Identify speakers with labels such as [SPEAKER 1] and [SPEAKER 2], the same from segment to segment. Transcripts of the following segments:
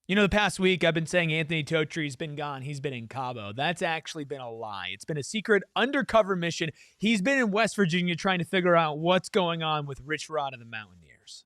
[SPEAKER 1] You know, the past week I've been saying Anthony Totre's been gone. He's been in Cabo. That's actually been a lie. It's been a secret undercover mission. He's been in West Virginia trying to figure out what's going on with Rich Rod and the Mountaineers.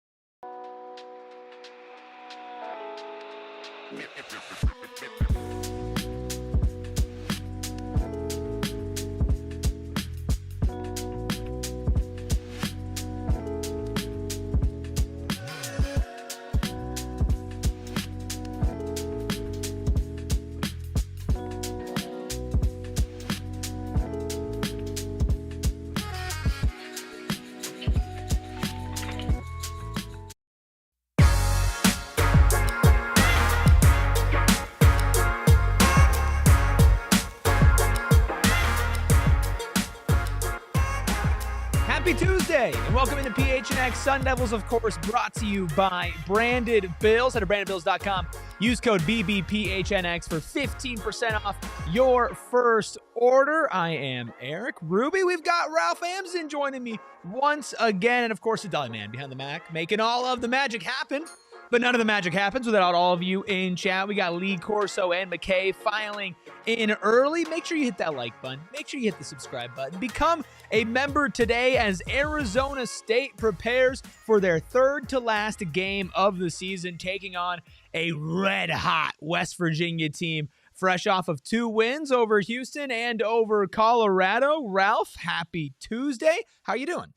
[SPEAKER 1] Happy Tuesday, and welcome into PHNX Sun Devils, of course, brought to you by Branded Bills. Head to brandedbills.com. Use code BBPHNX for 15% off your first order. I am Erik Ruby. We've got Ralph Amsden joining me once again, and of course, the Dolly Man behind the Mac, making all of the magic happen. But none of the magic happens without all of you in chat. We got Lee Corso and McKay filing in early. Make sure you hit that like button. Make sure you hit the subscribe button. Become a member today as Arizona State prepares for their third to last game of the season, taking on a red-hot West Virginia team fresh off of 2 wins over Houston and over Colorado. Ralph, happy Tuesday. How you doing?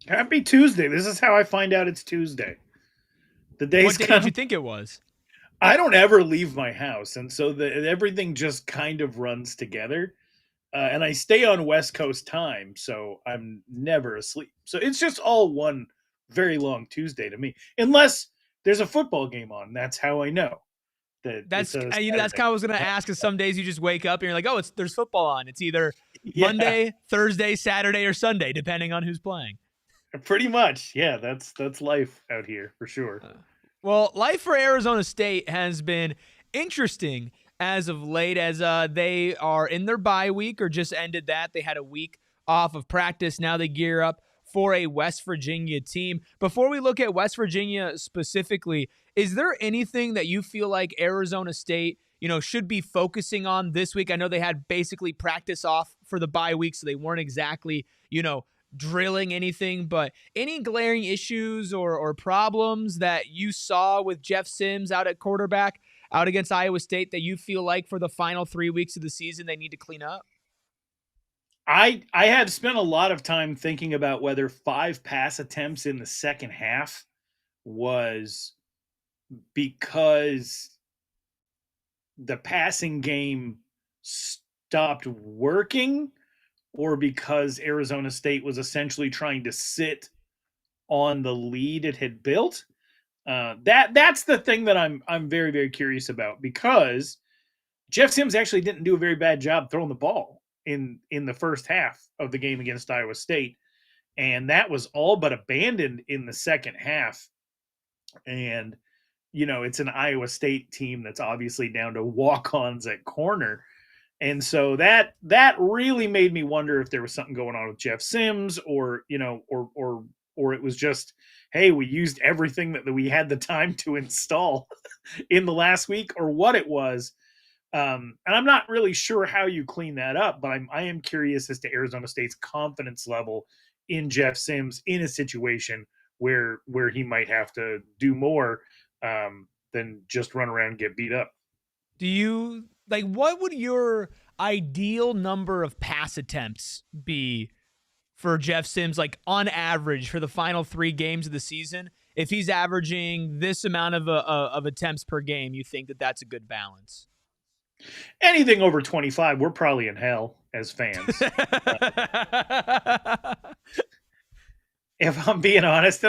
[SPEAKER 2] Happy Tuesday. This is how I find out it's Tuesday. The day's
[SPEAKER 1] What day did you think it was?
[SPEAKER 2] I don't ever leave my house, and so everything just kind of runs together. And I stay on West Coast time, so I'm never asleep. So it's just all one very long Tuesday to me, unless there's a football game on. That's how I know that.
[SPEAKER 1] That's kind of what I was going to ask. Is some days you just wake up and you're like, oh, there's football on. It's either Monday, Thursday, Saturday, or Sunday, depending on who's playing.
[SPEAKER 2] Pretty much, yeah. That's life out here for sure.
[SPEAKER 1] Well, life for Arizona State has been interesting as of late, as they are in their bye week or just ended that. They had a week off of practice. Now they gear up for a West Virginia team. Before we look at West Virginia specifically, is there anything that you feel like Arizona State, should be focusing on this week? I know they had basically practice off for the bye week, so they weren't exactly, drilling anything, but any glaring issues or problems that you saw with Jeff Sims out at quarterback out against Iowa State that you feel like for the final 3 weeks of the season they need to clean up?
[SPEAKER 2] I had spent a lot of time thinking about whether 5 pass attempts in the second half was because the passing game stopped working, or because Arizona State was essentially trying to sit on the lead it had built. That's the thing that I'm very, very curious about, because Jeff Sims actually didn't do a very bad job throwing the ball in the first half of the game against Iowa State, and that was all but abandoned in the second half. And it's an Iowa State team that's obviously down to walk-ons at corner. And so that really made me wonder if there was something going on with Jeff Sims, or it was just, hey, we used everything that we had the time to install in the last week, or what it was. And I'm not really sure how you clean that up, but I am curious as to Arizona State's confidence level in Jeff Sims in a situation where he might have to do more than just run around and get beat up.
[SPEAKER 1] Do you what would your ideal number of pass attempts be for Jeff Sims, on average for the final 3 games of the season? If he's averaging this amount of attempts per game, you think that that's a good balance?
[SPEAKER 2] Anything over 25, we're probably in hell as fans. If I'm being honest,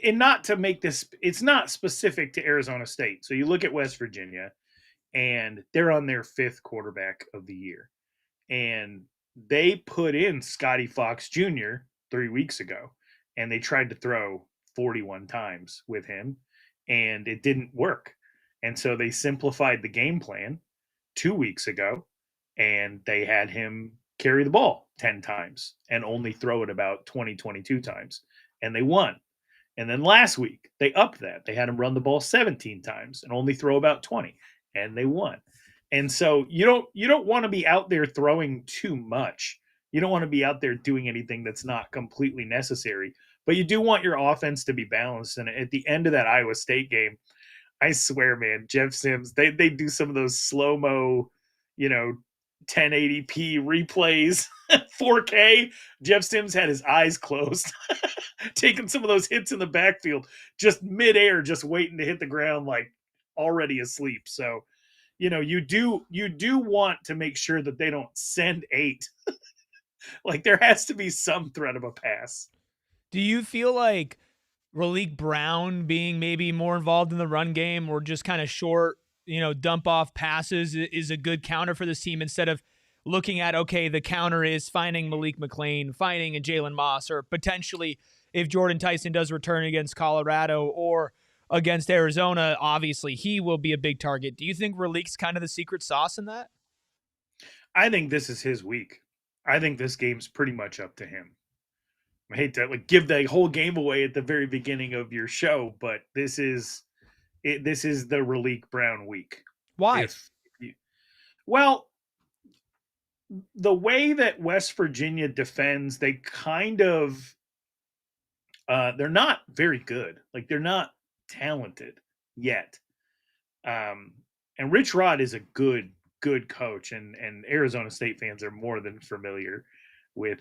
[SPEAKER 2] and not to make this, it's not specific to Arizona State. So you look at West Virginia, and they're on their 5th quarterback of the year, and they put in Scotty Fox Jr. 3 weeks ago, and they tried to throw 41 times with him, and it didn't work. And so they simplified the game plan 2 weeks ago, and they had him carry the ball 10 times and only throw it about 20, 22 times, and they won. And then last week, they upped that. They had him run the ball 17 times and only throw about 20, and they won. And so you don't want to be out there throwing too much. You don't want to be out there doing anything that's not completely necessary. But you do want your offense to be balanced. And at the end of that Iowa State game, I swear, man, Jeff Sims, they do some of those slow-mo, 1080p replays, 4K. Jeff Sims had his eyes closed, taking some of those hits in the backfield, just midair, just waiting to hit the ground, like already asleep. So, you do want to make sure that they don't send 8. Like there has to be some threat of a pass.
[SPEAKER 1] Do you feel like Raleek Brown being maybe more involved in the run game or just kind of short, dump off passes is a good counter for this team instead of looking at, okay, the counter is finding Malik McLean, finding a Jalen Moss, or potentially if Jordan Tyson does return against Colorado or against Arizona, obviously he will be a big target. Do you think Raleek's kind of the secret sauce in that?
[SPEAKER 2] I think this is his week. I think this game's pretty much up to him. I hate to give the whole game away at the very beginning of your show, but this is the Raleek Brown week.
[SPEAKER 1] Why?
[SPEAKER 2] Well, the way that West Virginia defends, they kind of they're not very good. Like they're not talented yet. And Rich Rod is a good coach, and Arizona State fans are more than familiar with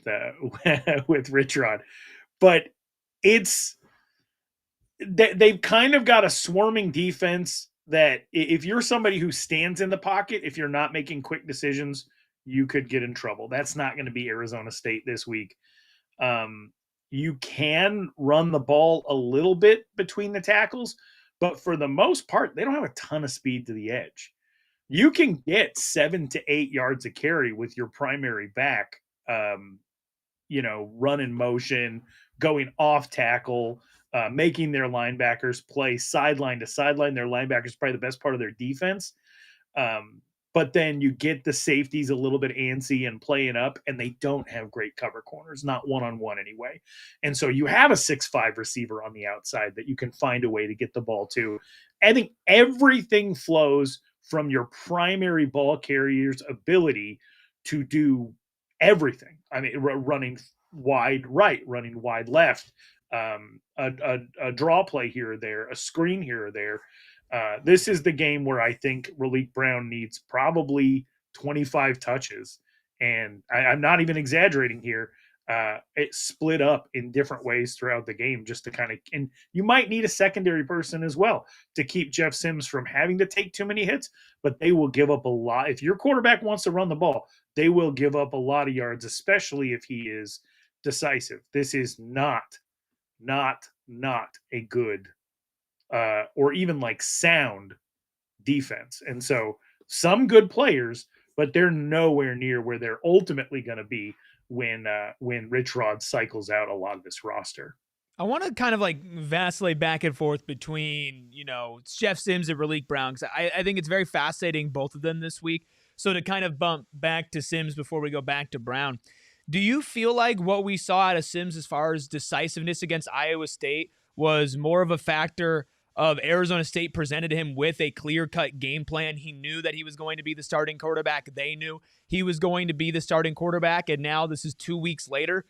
[SPEAKER 2] with Rich Rod, but they've kind of got a swarming defense that if you're somebody who stands in the pocket, if you're not making quick decisions, you could get in trouble. That's not going to be Arizona State this week. You can run the ball a little bit between the tackles, but for the most part, they don't have a ton of speed to the edge. You can get 7 to 8 yards a carry with your primary back, run in motion, going off tackle, making their linebackers play sideline to sideline. Their linebackers probably the best part of their defense. But then you get the safeties a little bit antsy and playing up, and they don't have great cover corners, not one-on-one anyway. And so you have a 6'5" receiver on the outside that you can find a way to get the ball to. I think everything flows from your primary ball carrier's ability to do everything. I mean, running wide right, running wide left, a draw play here or there, a screen here or there. This is the game where I think Raleek Brown needs probably 25 touches. And I'm not even exaggerating here. It split up in different ways throughout the game just to kind of, and you might need a secondary person as well to keep Jeff Sims from having to take too many hits, but they will give up a lot. If your quarterback wants to run the ball, they will give up a lot of yards, especially if he is decisive. This is not a good or even like sound defense. And so some good players, but they're nowhere near where they're ultimately going to be when Rich Rod cycles out a lot of this roster.
[SPEAKER 1] I want to kind of like vacillate back and forth between, Jeff Sims and Raleek Brown, because I think it's very fascinating, both of them this week. So to kind of bump back to Sims before we go back to Brown, do you feel like what we saw out of Sims as far as decisiveness against Iowa State was more of a factor of Arizona State presented him with a clear-cut game plan? He knew that he was going to be the starting quarterback. They knew he was going to be the starting quarterback, and now this is 2 weeks later.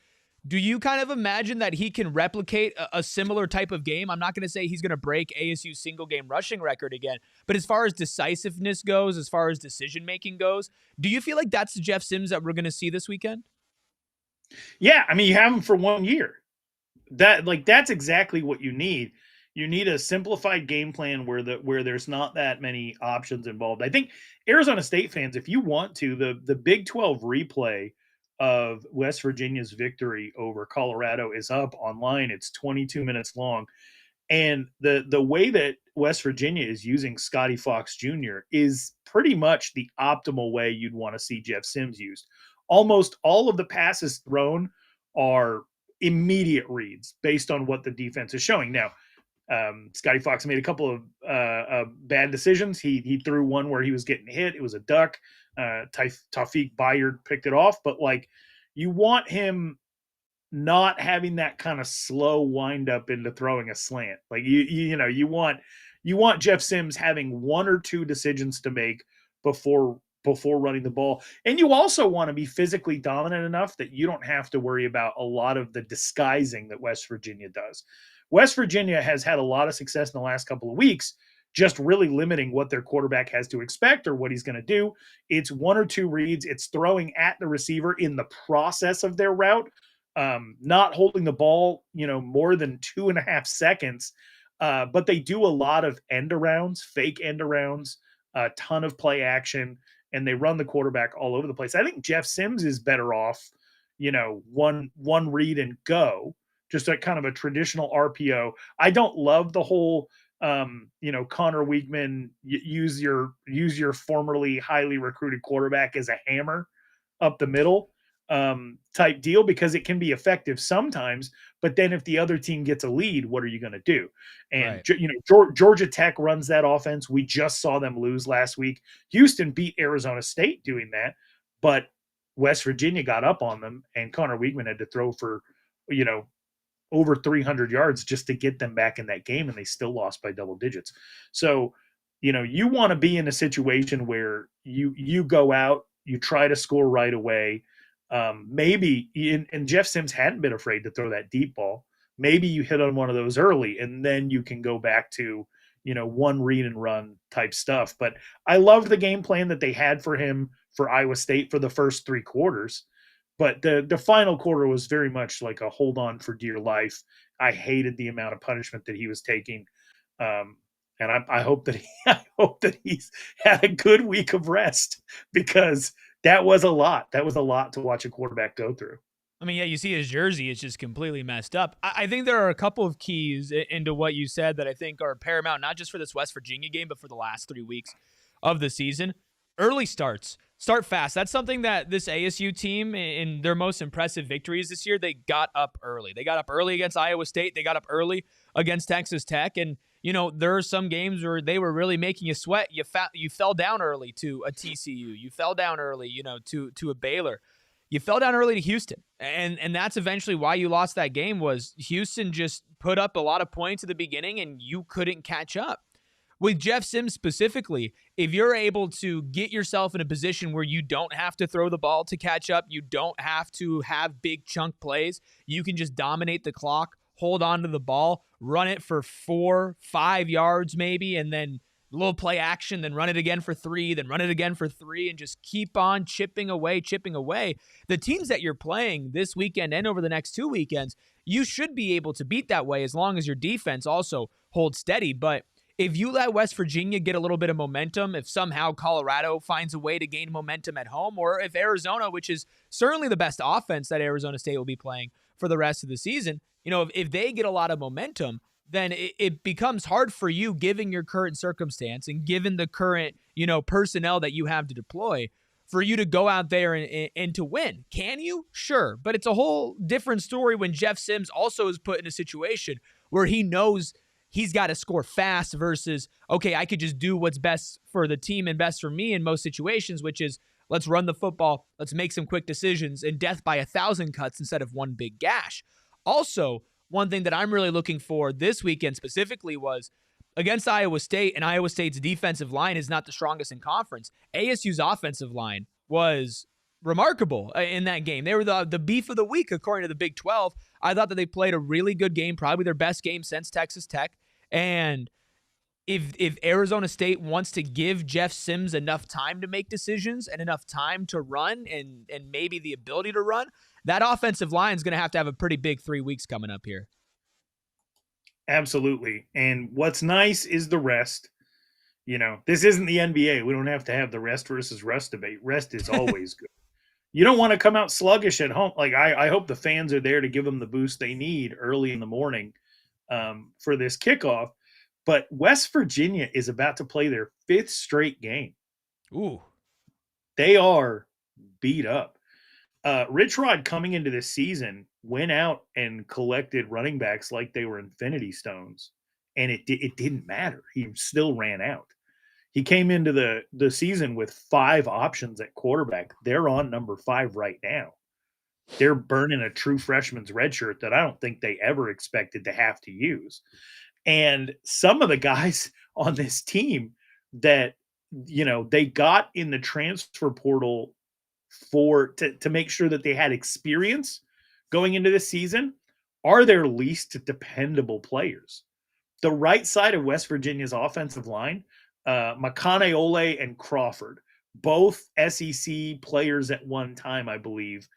[SPEAKER 1] Do you kind of imagine that he can replicate a similar type of game? I'm not going to say he's going to break ASU's single-game rushing record again, but as far as decisiveness goes, as far as decision-making goes, do you feel like that's the Jeff Sims that we're going to see this weekend?
[SPEAKER 2] Yeah, I mean, you have him for 1 year. That's exactly what you need. You need a simplified game plan where there's not that many options involved. I think Arizona State fans, if you want to, the Big 12 replay of West Virginia's victory over Colorado is up online. It's 22 minutes long. And the way that West Virginia is using Scotty Fox Jr. is pretty much the optimal way you'd want to see Jeff Sims used. Almost all of the passes thrown are immediate reads based on what the defense is showing. Now, Scotty Fox made a couple of bad decisions. He threw one where he was getting hit. It was a duck. Taufik Bayard picked it off. But, you want him not having that kind of slow wind up into throwing a slant. Like you want Jeff Sims having one or two decisions to make before running the ball. And you also want to be physically dominant enough that you don't have to worry about a lot of the disguising that West Virginia does. West Virginia has had a lot of success in the last couple of weeks, just really limiting what their quarterback has to expect or what he's going to do. It's one or two reads. It's throwing at the receiver in the process of their route, not holding the ball, more than 2.5 seconds. But they do a lot of end arounds, fake end arounds, a ton of play action, and they run the quarterback all over the place. I think Jeff Sims is better off, one read and go, just a kind of a traditional RPO. I don't love the whole Connor Weigman, use your formerly highly recruited quarterback as a hammer up the middle type deal, because it can be effective sometimes. But then if the other team gets a lead, what are you going to do? And, right. Georgia Tech runs that offense. We just saw them lose last week. Houston beat Arizona State doing that, but West Virginia got up on them, and Connor Weigman had to throw for, over 300 yards just to get them back in that game, and they still lost by double digits. So, you want to be in a situation where you go out, you try to score right away. Maybe, and Jeff Sims hadn't been afraid to throw that deep ball. Maybe you hit on one of those early, and then you can go back to, one read and run type stuff. But I loved the game plan that they had for him for Iowa State for the first 3 quarters. But the final quarter was very much like a hold on for dear life. I hated the amount of punishment that he was taking. And I hope that he's had a good week of rest, because that was a lot. That was a lot to watch a quarterback go through.
[SPEAKER 1] I mean, yeah, you see his jersey, it's just completely messed up. I think there are a couple of keys into what you said that I think are paramount, not just for this West Virginia game, but for the last 3 weeks of the season. Early starts. Start fast. That's something that this ASU team, in their most impressive victories this year, they got up early. They got up early against Iowa State. They got up early against Texas Tech. And, there are some games where they were really making you sweat. You fell down early to a TCU. You fell down early, to a Baylor. You fell down early to Houston. And that's eventually why you lost that game, was Houston just put up a lot of points at the beginning and you couldn't catch up. With Jeff Sims specifically, if you're able to get yourself in a position where you don't have to throw the ball to catch up, you don't have to have big chunk plays, you can just dominate the clock, hold on to the ball, run it for 4-5 yards maybe, and then a little play action, then run it again for 3, then run it again for 3, and just keep on chipping away. The teams that you're playing this weekend and over the next 2 weekends, you should be able to beat that way as long as your defense also holds steady. But if you let West Virginia get a little bit of momentum, if somehow Colorado finds a way to gain momentum at home, or if Arizona, which is certainly the best offense that Arizona State will be playing for the rest of the season, if they get a lot of momentum, then it becomes hard for you, given your current circumstance and given the current, personnel that you have to deploy, for you to go out there and to win. Can you? Sure. But it's a whole different story when Jeff Sims also is put in a situation where he knows he's got to score fast versus, okay, I could just do what's best for the team and best for me in most situations, which is let's run the football, let's make some quick decisions, and death by 1,000 cuts instead of one big gash. Also, one thing that I'm really looking for this weekend specifically was against Iowa State, and Iowa State's defensive line is not the strongest in conference. ASU's offensive line was remarkable in that game. They were the beef of the week, according to the Big 12. I thought that they played a really good game, probably their best game since Texas Tech. And if Arizona State wants to give Jeff Sims enough time to make decisions and enough time to run and maybe the ability to run, that offensive line is going to have a pretty big 3 weeks coming up here.
[SPEAKER 2] Absolutely. And what's nice is the rest. This isn't the NBA. We don't have to have the rest versus rust debate. Rest is always good. You don't want to come out sluggish at home. Like I hope the fans are there to give them the boost they need early in the morning for this kickoff. But West Virginia is about to play their 5th straight game.
[SPEAKER 1] Ooh.
[SPEAKER 2] They are beat up. Rich Rod, coming into this season, went out and collected running backs like they were infinity stones, and it didn't matter. He still ran out. He came into the season with 5 options at quarterback. They're on number 5 right now. they're burning a true freshman's red shirt that I don't think they ever expected to have to use. And some of the guys on this team that, they got in the transfer portal to make sure that they had experience going into this season are their least dependable players. The right side of West Virginia's offensive line, Makane and Crawford, both SEC players at one time, I believe.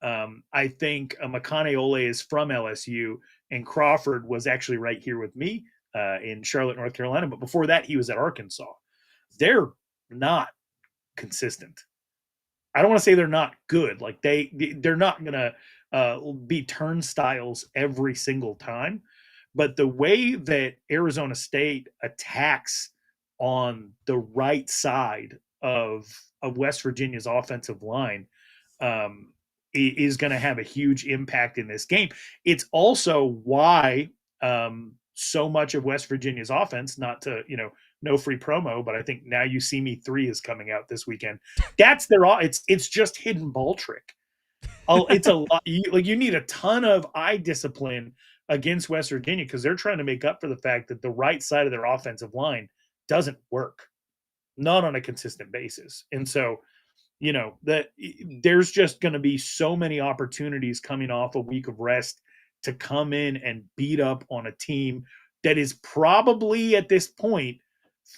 [SPEAKER 2] I think Makane is from LSU, and Crawford was actually right here with me in Charlotte, North Carolina. But before that, he was at Arkansas. They're not consistent. I don't want to say they're not good. Like they're not going to be turnstiles every single time. But the way that Arizona State attacks on the right side of West Virginia's offensive line is going to have a huge impact in this game. It's also why so much of West Virginia's offense, not to, no free promo, but I think Now You See Me 3 is coming out this weekend. That's it's just hidden ball trick. It's a lot. You need a ton of eye discipline against West Virginia because they're trying to make up for the fact that the right side of their offensive line doesn't work, not on a consistent basis. And so, that there's just going to be so many opportunities coming off a week of rest to come in and beat up on a team that is probably at this point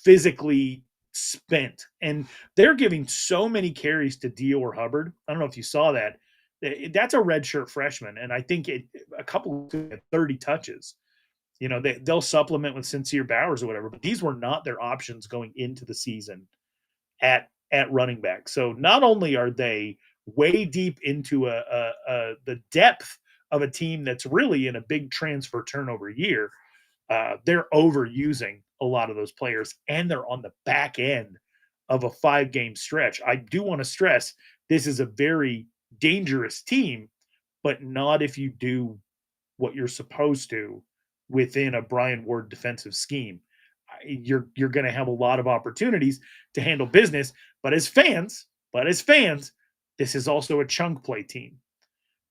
[SPEAKER 2] physically spent. And they're giving so many carries to Dior Hubbard. I don't know if you saw that. That's a redshirt freshman, and I think a couple 30 touches. They'll supplement with Sincere Bowers or whatever, but these were not their options going into the season at running back. So not only are they way deep into the depth of a team that's really in a big transfer turnover year, they're overusing a lot of those players, and they're on the back end of a 5-game stretch. I do want to stress this is a very dangerous team, but not if you do what you're supposed to within a Brian Ward defensive scheme. You're going to have a lot of opportunities to handle business, but as fans, this is also a chunk play team.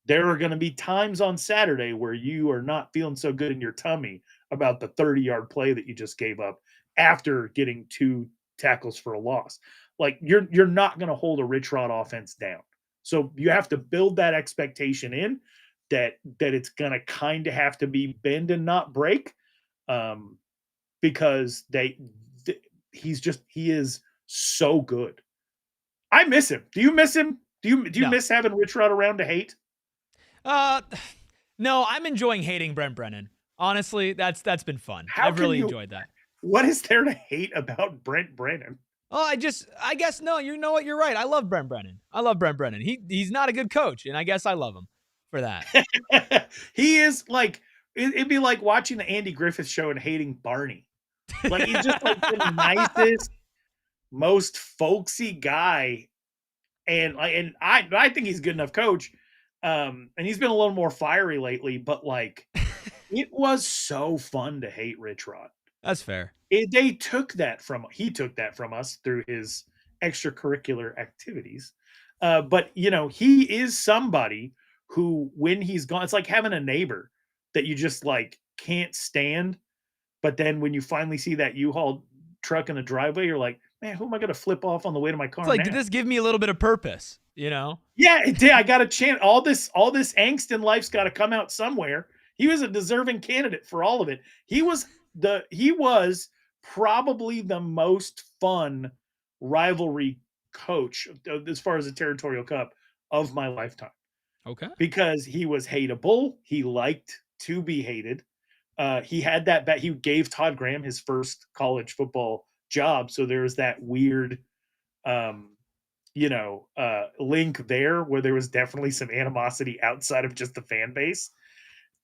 [SPEAKER 2] There are going to be times on Saturday where you are not feeling so good in your tummy about the 30-yard play that you just gave up after getting 2 tackles for a loss. Like you're not going to hold a Rich Rod offense down. So you have to build that expectation in that it's going to kind of have to be bend and not break, because he is so good. I miss him. Do you miss him? Do you miss having Rich Rod around to hate?
[SPEAKER 1] No, I'm enjoying hating Brent Brennan. Honestly, that's been fun. I've really enjoyed that.
[SPEAKER 2] What is there to hate about Brent Brennan?
[SPEAKER 1] Oh, I guess no. You know what? You're right. I love Brent Brennan. He's not a good coach, and I guess I love him for that.
[SPEAKER 2] He is like it'd be like watching the Andy Griffith Show and hating Barney. Like he's just like the nicest, most folksy guy, and I think he's a good enough coach. And he's been a little more fiery lately, but like it was so fun to hate Rich Rod.
[SPEAKER 1] That's fair.
[SPEAKER 2] He took that from us through his extracurricular activities. But he is somebody who, when he's gone, it's like having a neighbor that you just like can't stand. But then when you finally see that U-Haul truck in the driveway, you're like, man, who am I going to flip off on the way to my car?
[SPEAKER 1] It's like,
[SPEAKER 2] now?
[SPEAKER 1] Did this give me a little bit of purpose? Yeah,
[SPEAKER 2] it did. I got a chance. All this angst in life's got to come out somewhere. He was a deserving candidate for all of it. He was probably the most fun rivalry coach as far as the Territorial Cup of my lifetime.
[SPEAKER 1] Okay.
[SPEAKER 2] Because he was hateable. He liked to be hated. He had that bet. He gave Todd Graham his first college football job. So there's that weird, link there where there was definitely some animosity outside of just the fan base.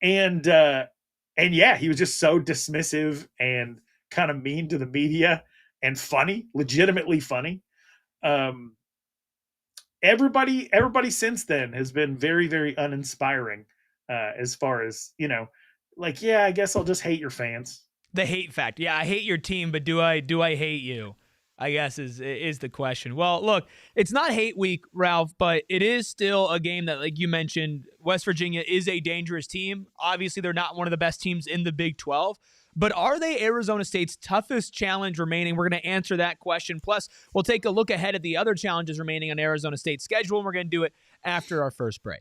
[SPEAKER 2] And yeah, he was just so dismissive and kind of mean to the media and funny, legitimately funny. Everybody since then has been very, very uninspiring, as far as, I guess I'll just hate your fans.
[SPEAKER 1] The hate fact. Yeah, I hate your team, but do I hate you? I guess is the question. Well, look, it's not hate week, Ralph, but it is still a game that, like you mentioned, West Virginia is a dangerous team. Obviously, they're not one of the best teams in the Big 12, but are they Arizona State's toughest challenge remaining? We're going to answer that question. Plus, we'll take a look ahead at the other challenges remaining on Arizona State's schedule, and we're going to do it after our first break.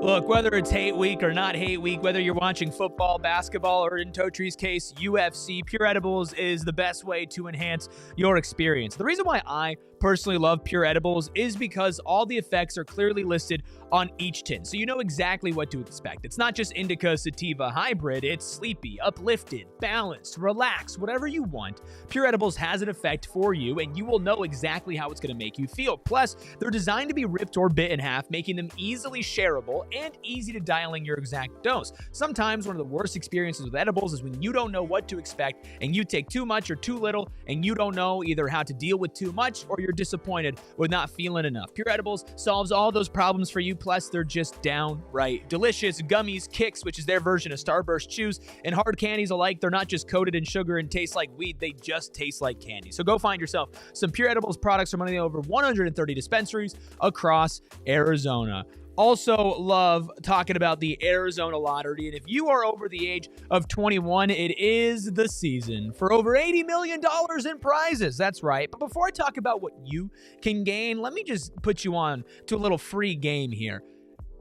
[SPEAKER 1] Look, whether it's hate week or not hate week, whether you're watching football, basketball, or in Totri's case, UFC, Pure Edibles is the best way to enhance your experience. The reason why I personally love Pure Edibles is because all the effects are clearly listed on each tin, so you know exactly what to expect. It's not just indica sativa hybrid, it's sleepy, uplifted, balanced, relaxed, whatever you want. Pure Edibles has an effect for you, and you will know exactly how it's going to make you feel. Plus, they're designed to be ripped or bit in half, making them easily shareable and easy to dial in your exact dose. Sometimes one of the worst experiences with edibles is when you don't know what to expect and you take too much or too little, and you don't know either how to deal with too much or you're disappointed with not feeling enough. Pure Edibles solves all those problems for you, plus they're just downright delicious. Gummies, Kicks, which is their version of Starburst chews, and hard candies alike, they're not just coated in sugar and taste like weed, they just taste like candy. So go find yourself some Pure Edibles products from one of the over 130 dispensaries across Arizona. Also love talking about the Arizona Lottery, and if you are over the age of 21, it is the season for over $80 million in prizes. That's right. But before I talk about what you can gain, let me just put you on to a little free game here.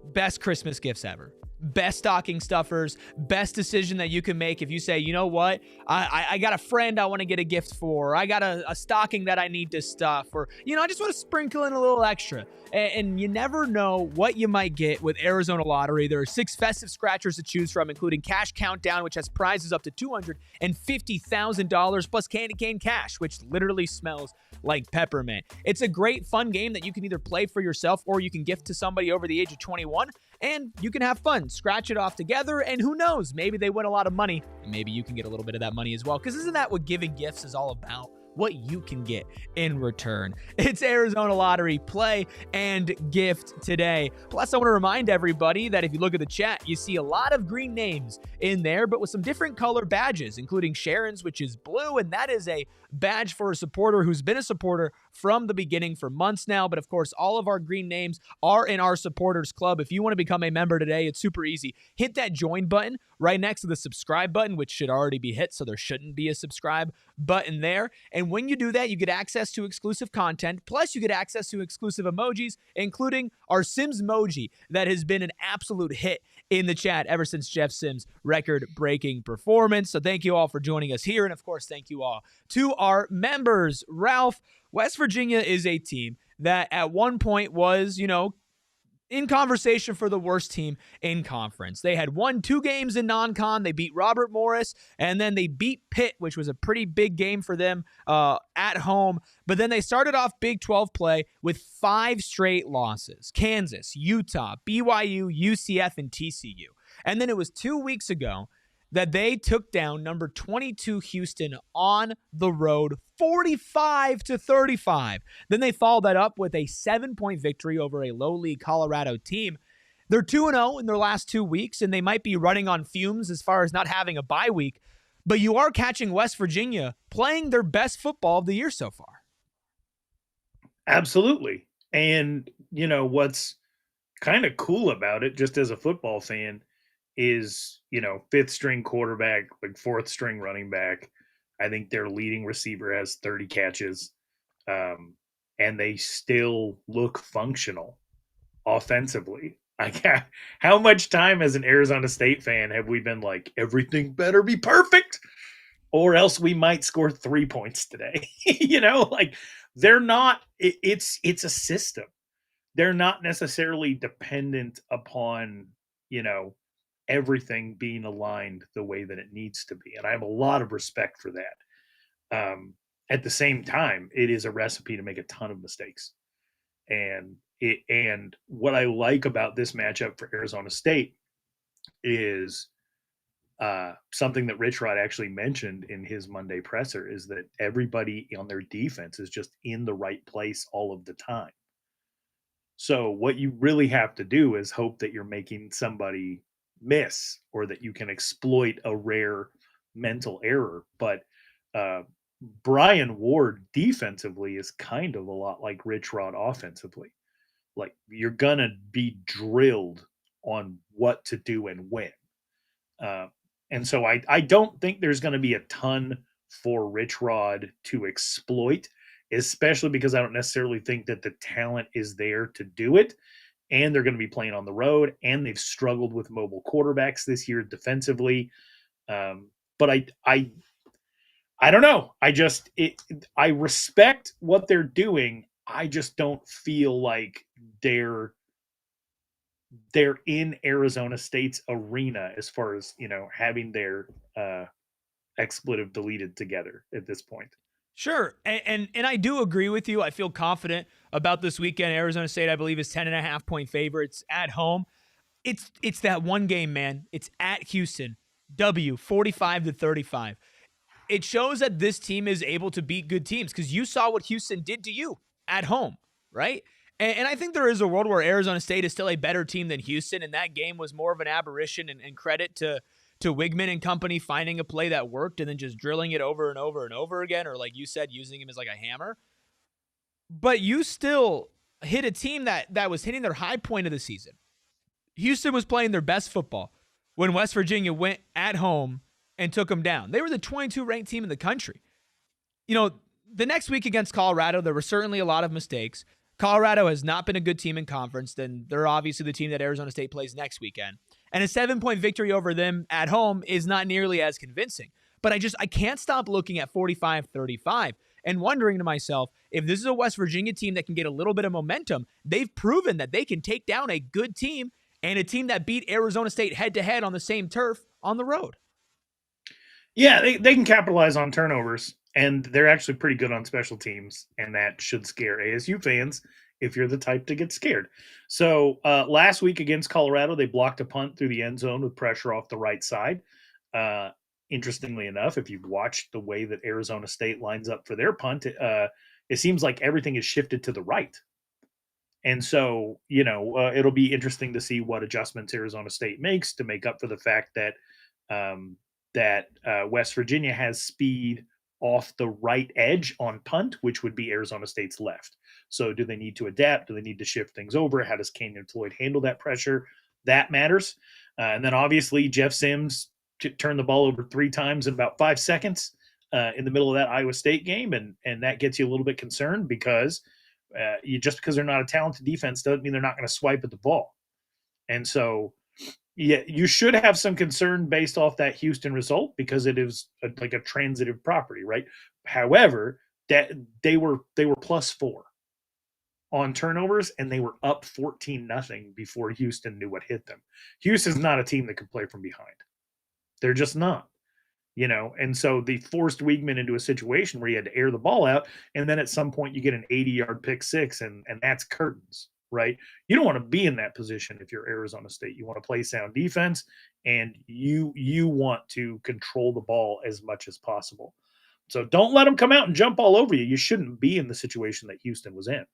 [SPEAKER 1] Best Christmas gifts ever. Best stocking stuffers, best decision that you can make if you say, you know what, I got a friend I want to get a gift for, or I got a stocking that I need to stuff, or, I just want to sprinkle in a little extra. And you never know what you might get with Arizona Lottery. There are 6 festive scratchers to choose from, including Cash Countdown, which has prizes up to $250,000, plus Candy Cane Cash, which literally smells like peppermint. It's a great, fun game that you can either play for yourself or you can gift to somebody over the age of 21, and you can have fun. Scratch it off together, and who knows, maybe they win a lot of money, and maybe you can get a little bit of that money as well, because isn't that what giving gifts is all about? What you can get in return. It's Arizona Lottery. Play and gift today. Plus, I want to remind everybody that if you look at the chat, you see a lot of green names in there, but with some different color badges, including Sharon's, which is blue, and that is a badge for a supporter who's been a supporter from the beginning for months now. But of course, all of our green names are in our supporters club. If you want to become a member today, it's super easy. Hit that join button right next to the subscribe button, which should already be hit, so there shouldn't be a subscribe button there. And when you do that, you get access to exclusive content, plus you get access to exclusive emojis, including our Sims emoji that has been an absolute hit in the chat ever since Jeff Sims' record-breaking performance. So thank you all for joining us here, and of course, thank you all to our members. Ralph, West Virginia is a team that at one point was, in conversation for the worst team in conference. They had won 2 games in non-con. They beat Robert Morris, and then they beat Pitt, which was a pretty big game for them at home. But then they started off Big 12 play with 5 straight losses: Kansas, Utah, BYU, UCF, and TCU. And then it was 2 weeks ago that they took down number 22 Houston on the road, 45-35. Then they followed that up with a 7-point victory over a lowly Colorado team. They're 2-0 in their last 2 weeks, and they might be running on fumes as far as not having a bye week. But you are catching West Virginia playing their best football of the year so far.
[SPEAKER 2] Absolutely. And, what's kind of cool about it, just as a football fan, is, 5th string quarterback, like 4th string running back. I think their leading receiver has 30 catches. And they still look functional offensively. How much time as an Arizona State fan have we been like, everything better be perfect, or else we might score 3 points today? They're not, it's a system. They're not necessarily dependent upon, everything being aligned the way that it needs to be. And I have a lot of respect for that. At the same time, it is a recipe to make a ton of mistakes. And what I like about this matchup for Arizona State is something that Rich Rod actually mentioned in his Monday presser, is that everybody on their defense is just in the right place all of the time. So what you really have to do is hope that you're making somebody miss, or that you can exploit a rare mental error. But Uh, Brian Ward defensively is kind of a lot like Rich Rod offensively. Like you're gonna be drilled on what to do and when. Uh, and so I don't think there's going to be a ton for Rich Rod to exploit, especially because I don't necessarily think that the talent is there to do it. And they're going to be playing on the road, and they've struggled with mobile quarterbacks this year defensively. But I don't know. I respect what they're doing. I just don't feel like they're in Arizona State's arena as far as having their expletive deleted together at this point.
[SPEAKER 1] Sure. And I do agree with you. I feel confident about this weekend. Arizona State, I believe, is 10.5-point favorites at home. It's that one game, man. It's at Houston. W 45-35. It shows that this team is able to beat good teams because you saw what Houston did to you at home, right? And I think there is a world where Arizona State is still a better team than Houston, and that game was more of an aberration and credit to Wigman and company finding a play that worked and then just drilling it over and over and over again, or like you said, using him as like a hammer. But you still hit a team that was hitting their high point of the season. Houston was playing their best football when West Virginia went at home and took them down. They were the 22 ranked team in the country. The next week against Colorado, there were certainly a lot of mistakes. Colorado has not been a good team in conference. Then they're obviously the team that Arizona State plays next weekend. And a 7-point victory over them at home is not nearly as convincing. But I can't stop looking at 45-35 and wondering to myself, if this is a West Virginia team that can get a little bit of momentum, they've proven that they can take down a good team and a team that beat Arizona State head-to-head on the same turf on the road.
[SPEAKER 2] Yeah, they can capitalize on turnovers, and they're actually pretty good on special teams, and that should scare ASU fans if you're the type to get scared. So last week against Colorado, they blocked a punt through the end zone with pressure off the right side. Interestingly enough, if you've watched the way that Arizona State lines up for their punt, it seems like everything is shifted to the right. And so, it'll be interesting to see what adjustments Arizona State makes to make up for the fact that West Virginia has speed off the right edge on punt, which would be Arizona State's left. So do they need to adapt? Do they need to shift things over? How does Kenyon Floyd handle that pressure? That matters. And then obviously Jeff Sims turned the ball over 3 times in about 5 seconds in the middle of that Iowa State game. And that gets you a little bit concerned because just because they're not a talented defense doesn't mean they're not going to swipe at the ball. And so, yeah, you should have some concern based off that Houston result because it is like a transitive property, right? However, that they were +4 on turnovers and they were up 14-0 before Houston knew what hit them. Houston's not a team that can play from behind. They're just not, and so they forced Weigman into a situation where he had to air the ball out, and then at some point you get an 80-yard pick six, and that's curtains. Right? You don't want to be in that position if you're Arizona State. You want to play sound defense, and you want to control the ball as much as possible. So don't let them come out and jump all over you. You shouldn't be in the situation that Houston was in.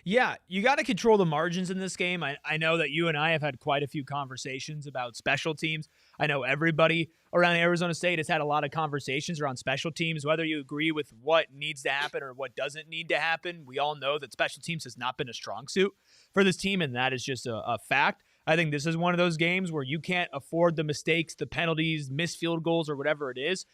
[SPEAKER 1] Yeah, you got to control the margins in this game. I know that you and I have had quite a few conversations about special teams. I know everybody around Arizona State has had a lot of conversations around special teams, whether you agree with what needs to happen or what doesn't need to happen. We all know that special teams has not been a strong suit for this team, and that is just a fact. I think this is one of those games where you can't afford the mistakes, the penalties, missed field goals, or whatever it is.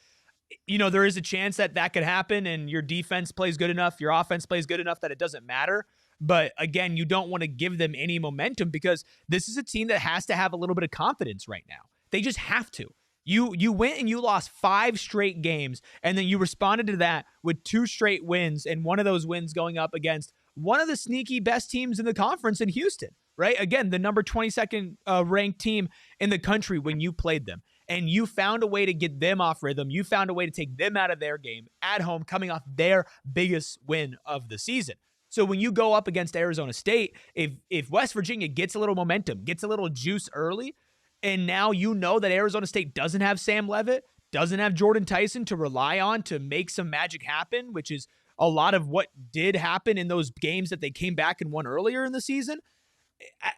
[SPEAKER 1] There is a chance that could happen, and your defense plays good enough, your offense plays good enough that it doesn't matter. But again, you don't want to give them any momentum because this is a team that has to have a little bit of confidence right now. They just have to. You went and you lost 5 straight games, and then you responded to that with 2 straight wins, and one of those wins going up against one of the sneaky best teams in the conference in Houston, right? Again, the number 22nd ranked team in the country when you played them. And you found a way to get them off rhythm. You found a way to take them out of their game at home, coming off their biggest win of the season. So when you go up against Arizona State, if West Virginia gets a little momentum, gets a little juice early, and now you know that Arizona State doesn't have Sam Leavitt, doesn't have Jordan Tyson to rely on to make some magic happen, which is a lot of what did happen in those games that they came back and won earlier in the season.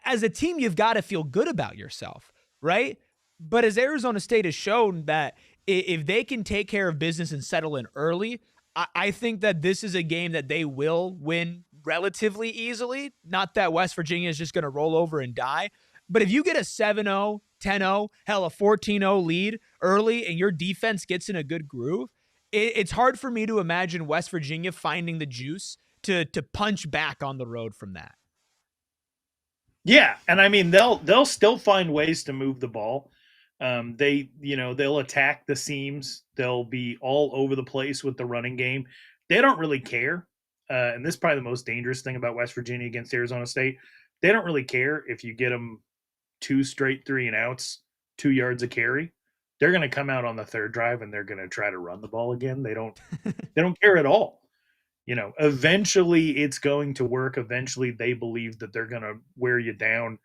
[SPEAKER 1] As a team, you've got to feel good about yourself, right? But as Arizona State has shown that if they can take care of business and settle in early, I think that this is a game that they will win relatively easily. Not that West Virginia is just going to roll over and die. But if you get a 7-0, 10-0, hell, a 14-0 lead early and your defense gets in a good groove, it's hard for me to imagine West Virginia finding the juice to punch back on the road from that.
[SPEAKER 2] Yeah, and I mean they'll still find ways to move the ball. They'll attack the seams. They'll be all over the place with the running game. They don't really care. And this is probably the most dangerous thing about West Virginia against Arizona State. They don't really care if you get them 2 straight 3-and-outs, 2 yards a carry. They're going to come out on the third drive and they're going to try to run the ball again. They don't care at all. Eventually it's going to work. Eventually they believe that they're going to wear you down.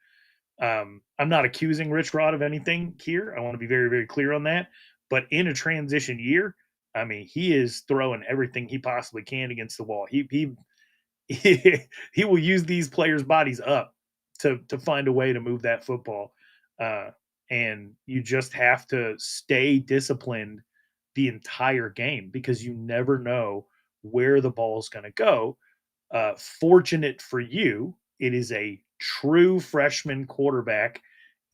[SPEAKER 2] I'm not accusing Rich Rod of anything here. I want to be very, very clear on that. But in a transition year, I mean, he is throwing everything he possibly can against the wall. He will use these players' bodies up to find a way to move that football. And you just have to stay disciplined the entire game because you never know where the ball is going to go. Fortunate for you, it is a true freshman quarterback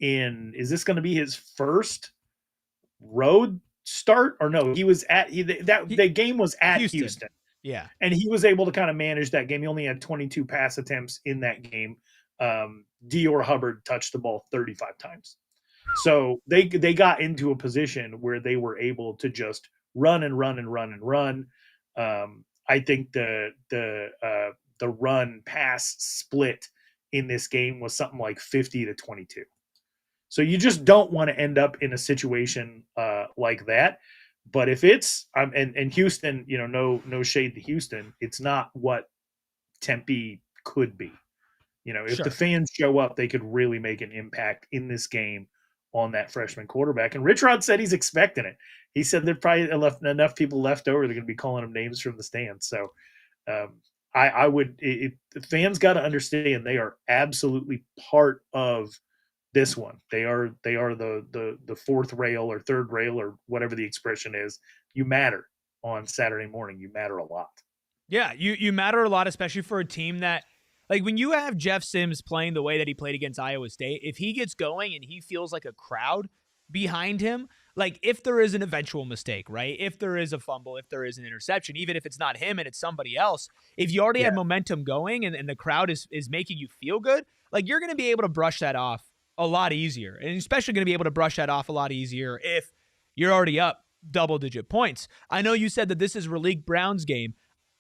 [SPEAKER 2] is this going to be his first road start or no? He was at the game was at Houston.
[SPEAKER 1] Yeah.
[SPEAKER 2] And he was able to kind of manage that game. He only had 22 pass attempts in that game. Dior Hubbard touched the ball 35 times. So they got into a position where they were able to just run and run and run and run. I think the run pass split in this game was something like 50-22. So you just don't want to end up in a situation like that. But if it's and Houston, no shade to Houston, it's not what Tempe could be. If the fans show up, they could really make an impact in this game on that freshman quarterback. And Rich Rod said he's expecting it. He said there probably enough people left over. They're going to be calling him names from the stands. So I would. The fans got to understand they are absolutely part of this one. They are the fourth rail or third rail or whatever the expression is. You matter on Saturday morning. You matter a lot.
[SPEAKER 1] Yeah, you matter a lot, especially for a team that, like, when you have Jeff Sims playing the way that he played against Iowa State, if he gets going and he feels like a crowd behind him, like if there is an eventual mistake, right? If there is a fumble, if there is an interception, even if it's not him and it's somebody else, if you already have momentum going and the crowd is making you feel good, like you're going to be able to brush that off a lot easier. And especially going to be able to brush that off a lot easier if you're already up double-digit points. I know you said that this is Raleek Brown's game.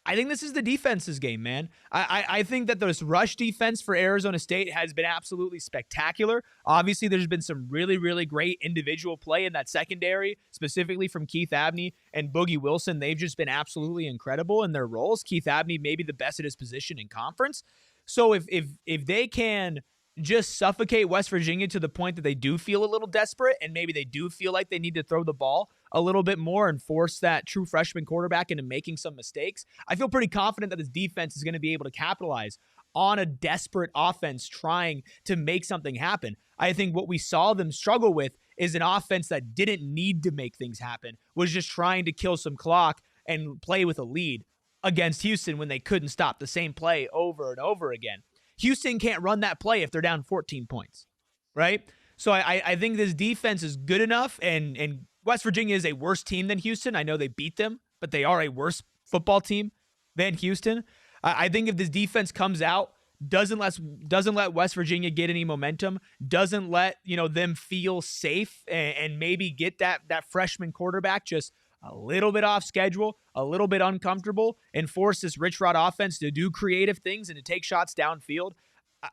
[SPEAKER 1] I think this is the defense's game, man. I think that this rush defense for Arizona State has been absolutely spectacular. Obviously, there's been some really, really great individual play in that secondary, specifically from Keith Abney and Boogie Wilson. They've just been absolutely incredible in their roles. Keith Abney may be the best at his position in conference. So if they can just suffocate West Virginia to the point that they do feel a little desperate and maybe they do feel like they need to throw the ball a little bit more and force that true freshman quarterback into making some mistakes, I feel pretty confident that this defense is going to be able to capitalize on a desperate offense trying to make something happen. I think what we saw them struggle with is an offense that didn't need to make things happen, was just trying to kill some clock and play with a lead against Houston when they couldn't stop the same play over and over again. Houston can't run that play if they're down 14 points, right? So I think this defense is good enough, and West Virginia is a worse team than Houston. I know they beat them, but they are a worse football team than Houston. I think if this defense comes out, doesn't let West Virginia get any momentum, doesn't let them feel safe, and maybe get that freshman quarterback just a little bit off schedule, a little bit uncomfortable, and force this Rich Rod offense to do creative things and to take shots downfield,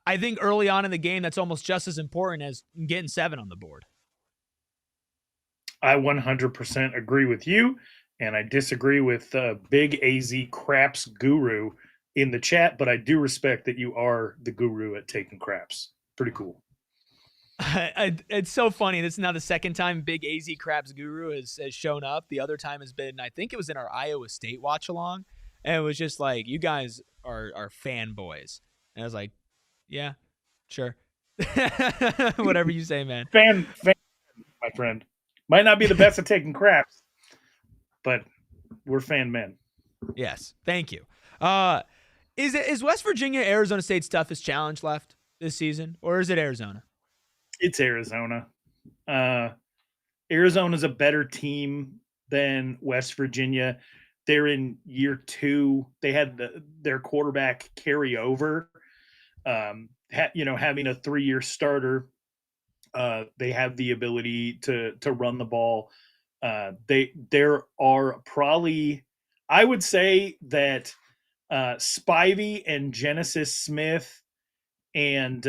[SPEAKER 1] I think early on in the game, that's almost just as important as getting 7 on the board.
[SPEAKER 2] I 100% agree with you, and I disagree with Big AZ Craps Guru in the chat, but I do respect that you are the guru at taking craps. Pretty cool.
[SPEAKER 1] It's so funny. This is now the second time Big AZ Craps Guru has shown up. The other time has been, I think it was in our Iowa State watch along, and it was just like, you guys are fanboys. And I was like, yeah, sure. Whatever you say, man.
[SPEAKER 2] Fan, my friend. Might not be the best at taking craps, but we're fan men.
[SPEAKER 1] Yes, thank you. Is West Virginia Arizona State's toughest challenge left this season, or is it Arizona?
[SPEAKER 2] It's Arizona. Arizona's a better team than West Virginia. They're in year 2. They had their quarterback carry over. Having a 3-year starter, they have the ability to run the ball. There are probably, I would say that Spivey and Genesis Smith and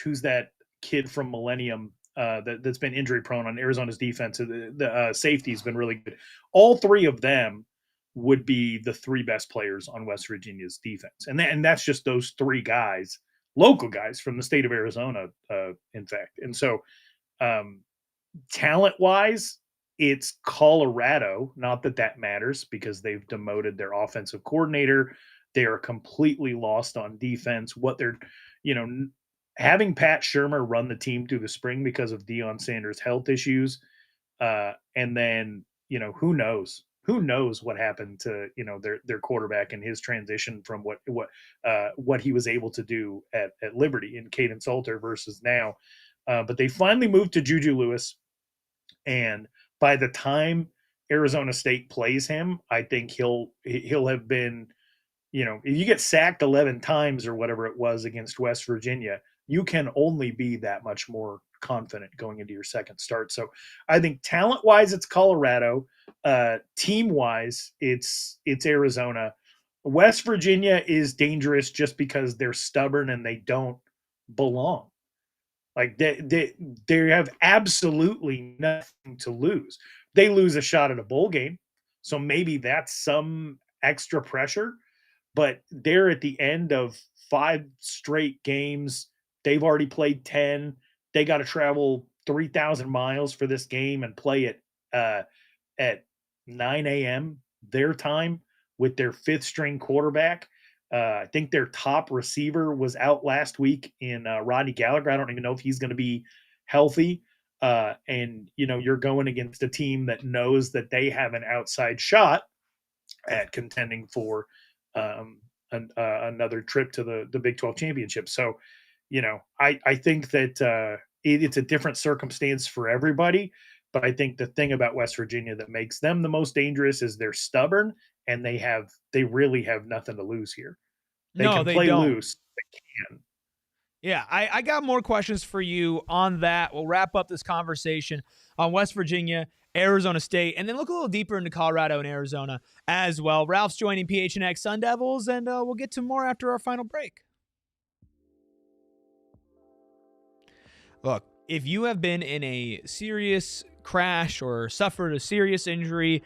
[SPEAKER 2] who's that kid from Millennium that's been injury prone on Arizona's defense? The safety's been really good. All 3 of them would be the 3 best players on West Virginia's defense, and that's just those 3 guys, local guys from the state of Arizona, in fact. And so, talent-wise, it's Colorado. Not that matters because they've demoted their offensive coordinator. They are completely lost on defense. What they're, having Pat Shurmur run the team through the spring because of Deion Sanders' health issues, and then who knows what happened to their quarterback and his transition from what he was able to do at Liberty in Caden Salter versus now. But they finally moved to Juju Lewis, and by the time Arizona State plays him, I think he'll have been, if you get sacked 11 times or whatever it was against West Virginia, you can only be that much more confident going into your second start. So I think talent-wise, it's Colorado. Team-wise, it's Arizona. West Virginia is dangerous just because they're stubborn and they don't belong. Like they have absolutely nothing to lose. They lose a shot at a bowl game, so maybe that's some extra pressure. But they're at the end of 5 straight games. They've already played 10. They got to travel 3,000 miles for this game and play it at 9 a.m. their time with their 5th string quarterback. I think their top receiver was out last week in Rodney Gallagher. I don't even know if he's going to be healthy. And you're going against a team that knows that they have an outside shot at contending for another trip to the Big 12 championship. So, I think that it's a different circumstance for everybody. But I think the thing about West Virginia that makes them the most dangerous is they're stubborn and they really have nothing to lose here. They can play loose. They can.
[SPEAKER 1] Yeah, I got more questions for you on that. We'll wrap up this conversation on West Virginia, Arizona State, and then look a little deeper into Colorado and Arizona as well. Ralph's joining PHNX Sun Devils, and we'll get to more after our final break. Look, if you have been in a serious crash or suffered a serious injury,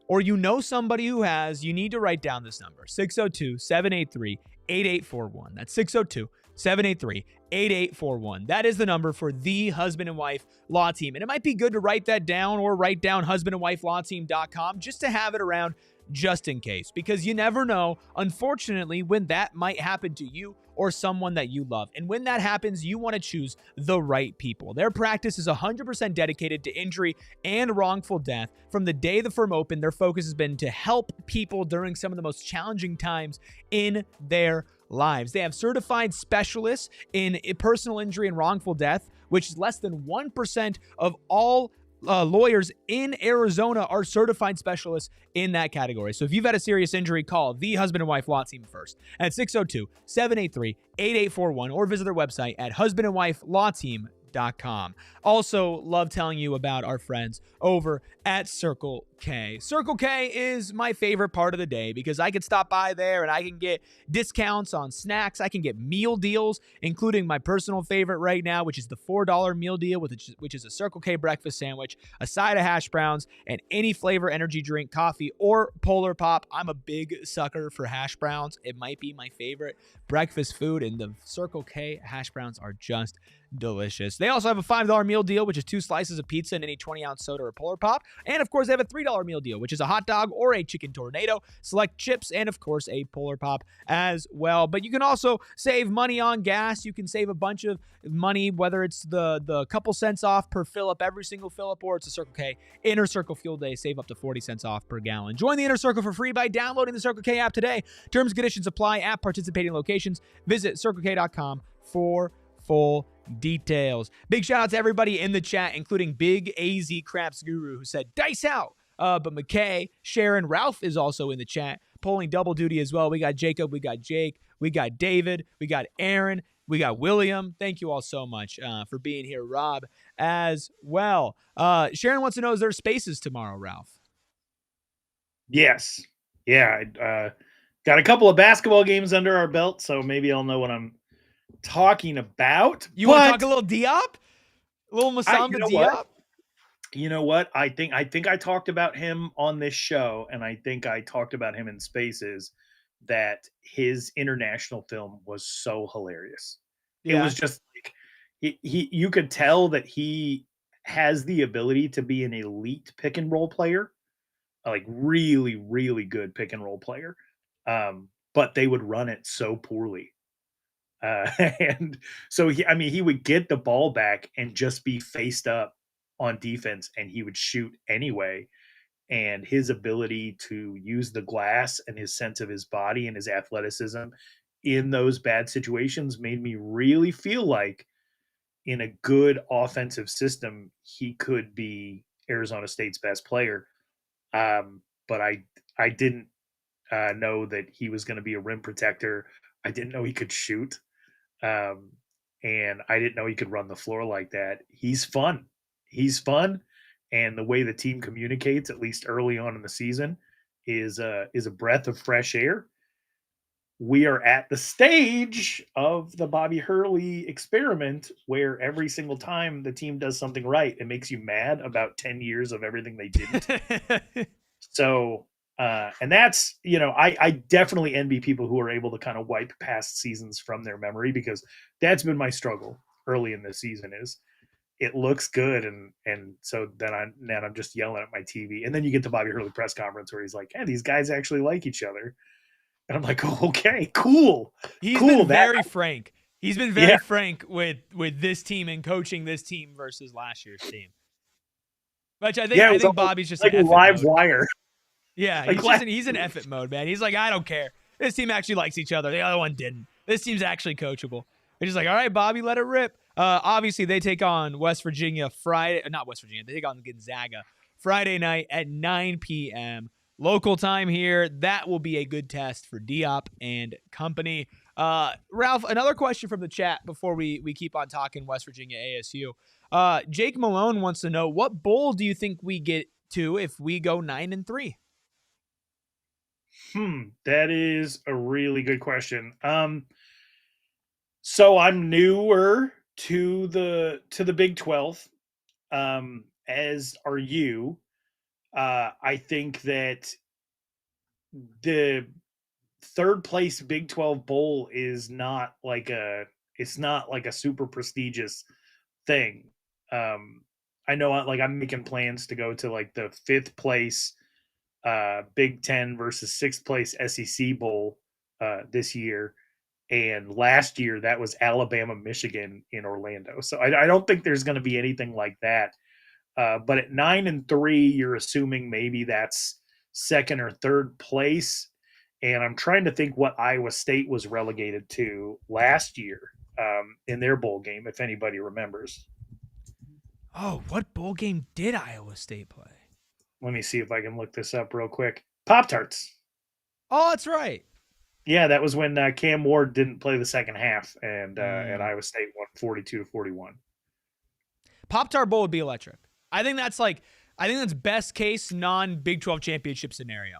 [SPEAKER 1] or you know somebody who has, you need to write down this number, 602-783-8841. That's 602-783-8841. That is the number for the Husband and Wife Law Team. And it might be good to write that down or write down husbandandwifelawteam.com just to have it around just in case, because you never know, unfortunately, when that might happen to you or someone that you love. And when that happens, you want to choose the right people. Their practice is 100% dedicated to injury and wrongful death. From the day the firm opened, their focus has been to help people during some of the most challenging times in their lives. They have certified specialists in personal injury and wrongful death, which is less than 1% of all lawyers in Arizona are certified specialists in that category. So if you've had a serious injury, call the Husband and Wife Law Team first at 602-783-8841 or visit their website at husbandandwifelawteam.com. Also, love telling you about our friends over at Circle K. Circle K is my favorite part of the day because I can stop by there and I can get discounts on snacks. I can get meal deals, including my personal favorite right now, which is the $4 meal deal, which is a Circle K breakfast sandwich, a side of hash browns, and any flavor energy drink, coffee, or Polar Pop. I'm a big sucker for hash browns. It might be my favorite breakfast food, and the Circle K hash browns are just delicious. They also have a $5 meal deal, which is 2 slices of pizza and any 20-ounce soda or Polar Pop. And, of course, they have a $3 $3 meal deal, which is a hot dog or a chicken tornado, select chips, and of course a Polar Pop as well. But you can also save money on gas. You can save a bunch of money, whether it's the couple cents off per fill-up, every single fill-up, or it's a Circle K Inner Circle Fuel Day. Save up to 40 cents off per gallon. Join the Inner Circle for free by downloading the Circle K app today. Terms and conditions apply at participating locations. Visit CircleK.com for full details. Big shout out to everybody in the chat, including Big AZ Craps Guru, who said dice out. But McKay, Sharon, Ralph is also in the chat, pulling double duty as well. We got Jacob, we got Jake, we got David, we got Aaron, we got William. Thank you all so much for being here. Rob as well. Sharon wants to know, is there spaces tomorrow, Ralph?
[SPEAKER 2] Yes. Yeah. Got a couple of basketball games under our belt, so maybe I'll know what I'm talking about.
[SPEAKER 1] You want to talk a little Diop? A little Masamba Diop?
[SPEAKER 2] You know what? I think I talked about him on this show, and I think I talked about him in Spaces, that his international film was so hilarious. Yeah. It was just like you could tell that he has the ability to be an elite pick and roll player, like really, really good pick and roll player. But they would run it so poorly. And so he would get the ball back and just be faced up on defense, and he would shoot anyway. And his ability to use the glass and his sense of his body and his athleticism in those bad situations made me really feel like in a good offensive system, he could be Arizona State's best player. But I didn't know that he was going to be a rim protector. I didn't know he could shoot. And I didn't know he could run the floor like that. He's fun. And the way the team communicates, at least early on in the season, is a breath of fresh air. We are at the stage of the Bobby Hurley experiment where every single time the team does something right, it makes you mad about 10 years of everything they didn't. So, and that's, I definitely envy people who are able to kind of wipe past seasons from their memory, because that's been my struggle early in this season. Is it looks good, and so then I'm just yelling at my TV, and then you get the Bobby Hurley press conference where he's like, "Hey, these guys actually like each other," and I'm like, "Oh, okay, cool."
[SPEAKER 1] He's been very frank. He's been very frank with this team and coaching this team versus last year's team, which I think Bobby's just
[SPEAKER 2] like a live wire.
[SPEAKER 1] Yeah, he's in effort mode, man. He's like, I don't care. This team actually likes each other. The other one didn't. This team's actually coachable. They're just like, all right, Bobby, let it rip. Obviously, they take on West Virginia Friday. Not West Virginia. They take on Gonzaga Friday night at 9 p.m. local time here. That will be a good test for Diop and company. Ralph, another question from the chat before we keep on talking West Virginia ASU. Jake Malone wants to know, what bowl do you think we get to if we go 9-3?
[SPEAKER 2] That is a really good question. So I'm newer to the Big 12, as are you. I think that the third place Big 12 bowl is not like a super prestigious thing. I know I'm making plans to go to like the fifth place Big 10 versus sixth place SEC bowl this year. And last year that was Alabama, Michigan in Orlando. So I don't think there's going to be anything like that. But at 9-3, you're assuming maybe that's second or third place. And I'm trying to think what Iowa State was relegated to last year in their bowl game, if anybody remembers.
[SPEAKER 1] Oh, what bowl game did Iowa State play?
[SPEAKER 2] Let me see if I can look this up real quick. Pop-Tarts.
[SPEAKER 1] Oh, that's right.
[SPEAKER 2] Yeah, that was when Cam Ward didn't play the second half, and Iowa State won 42-41.
[SPEAKER 1] Pop-Tart Bowl would be electric. I think that's best case non-Big 12 championship scenario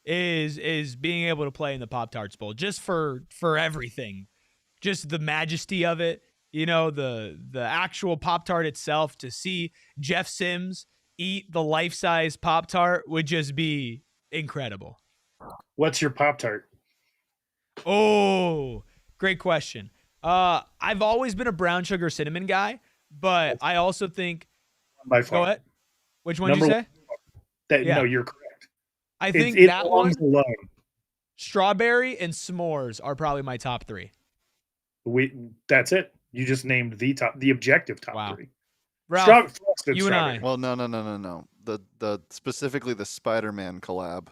[SPEAKER 1] is being able to play in the Pop-Tarts Bowl just for everything. Just the majesty of it, the actual Pop-Tart itself. To see Jeff Sims eat the life-size Pop-Tart would just be incredible.
[SPEAKER 2] What's your Pop-Tart?
[SPEAKER 1] Oh, great question. I've always been a brown sugar cinnamon guy, but I also think
[SPEAKER 2] by far.
[SPEAKER 1] Go ahead. Which one did you say?
[SPEAKER 2] No,
[SPEAKER 1] Yeah.
[SPEAKER 2] you're correct.
[SPEAKER 1] I think
[SPEAKER 2] It
[SPEAKER 1] that one,
[SPEAKER 2] belongs alone.
[SPEAKER 1] strawberry and s'mores are probably my top 3.
[SPEAKER 2] That's it. You just named the objective top
[SPEAKER 1] Wow.
[SPEAKER 2] 3.
[SPEAKER 1] Ralph,
[SPEAKER 2] Frosted
[SPEAKER 1] you and
[SPEAKER 2] strawberry.
[SPEAKER 1] I.
[SPEAKER 3] Well, no. The specifically the Spider-Man collab.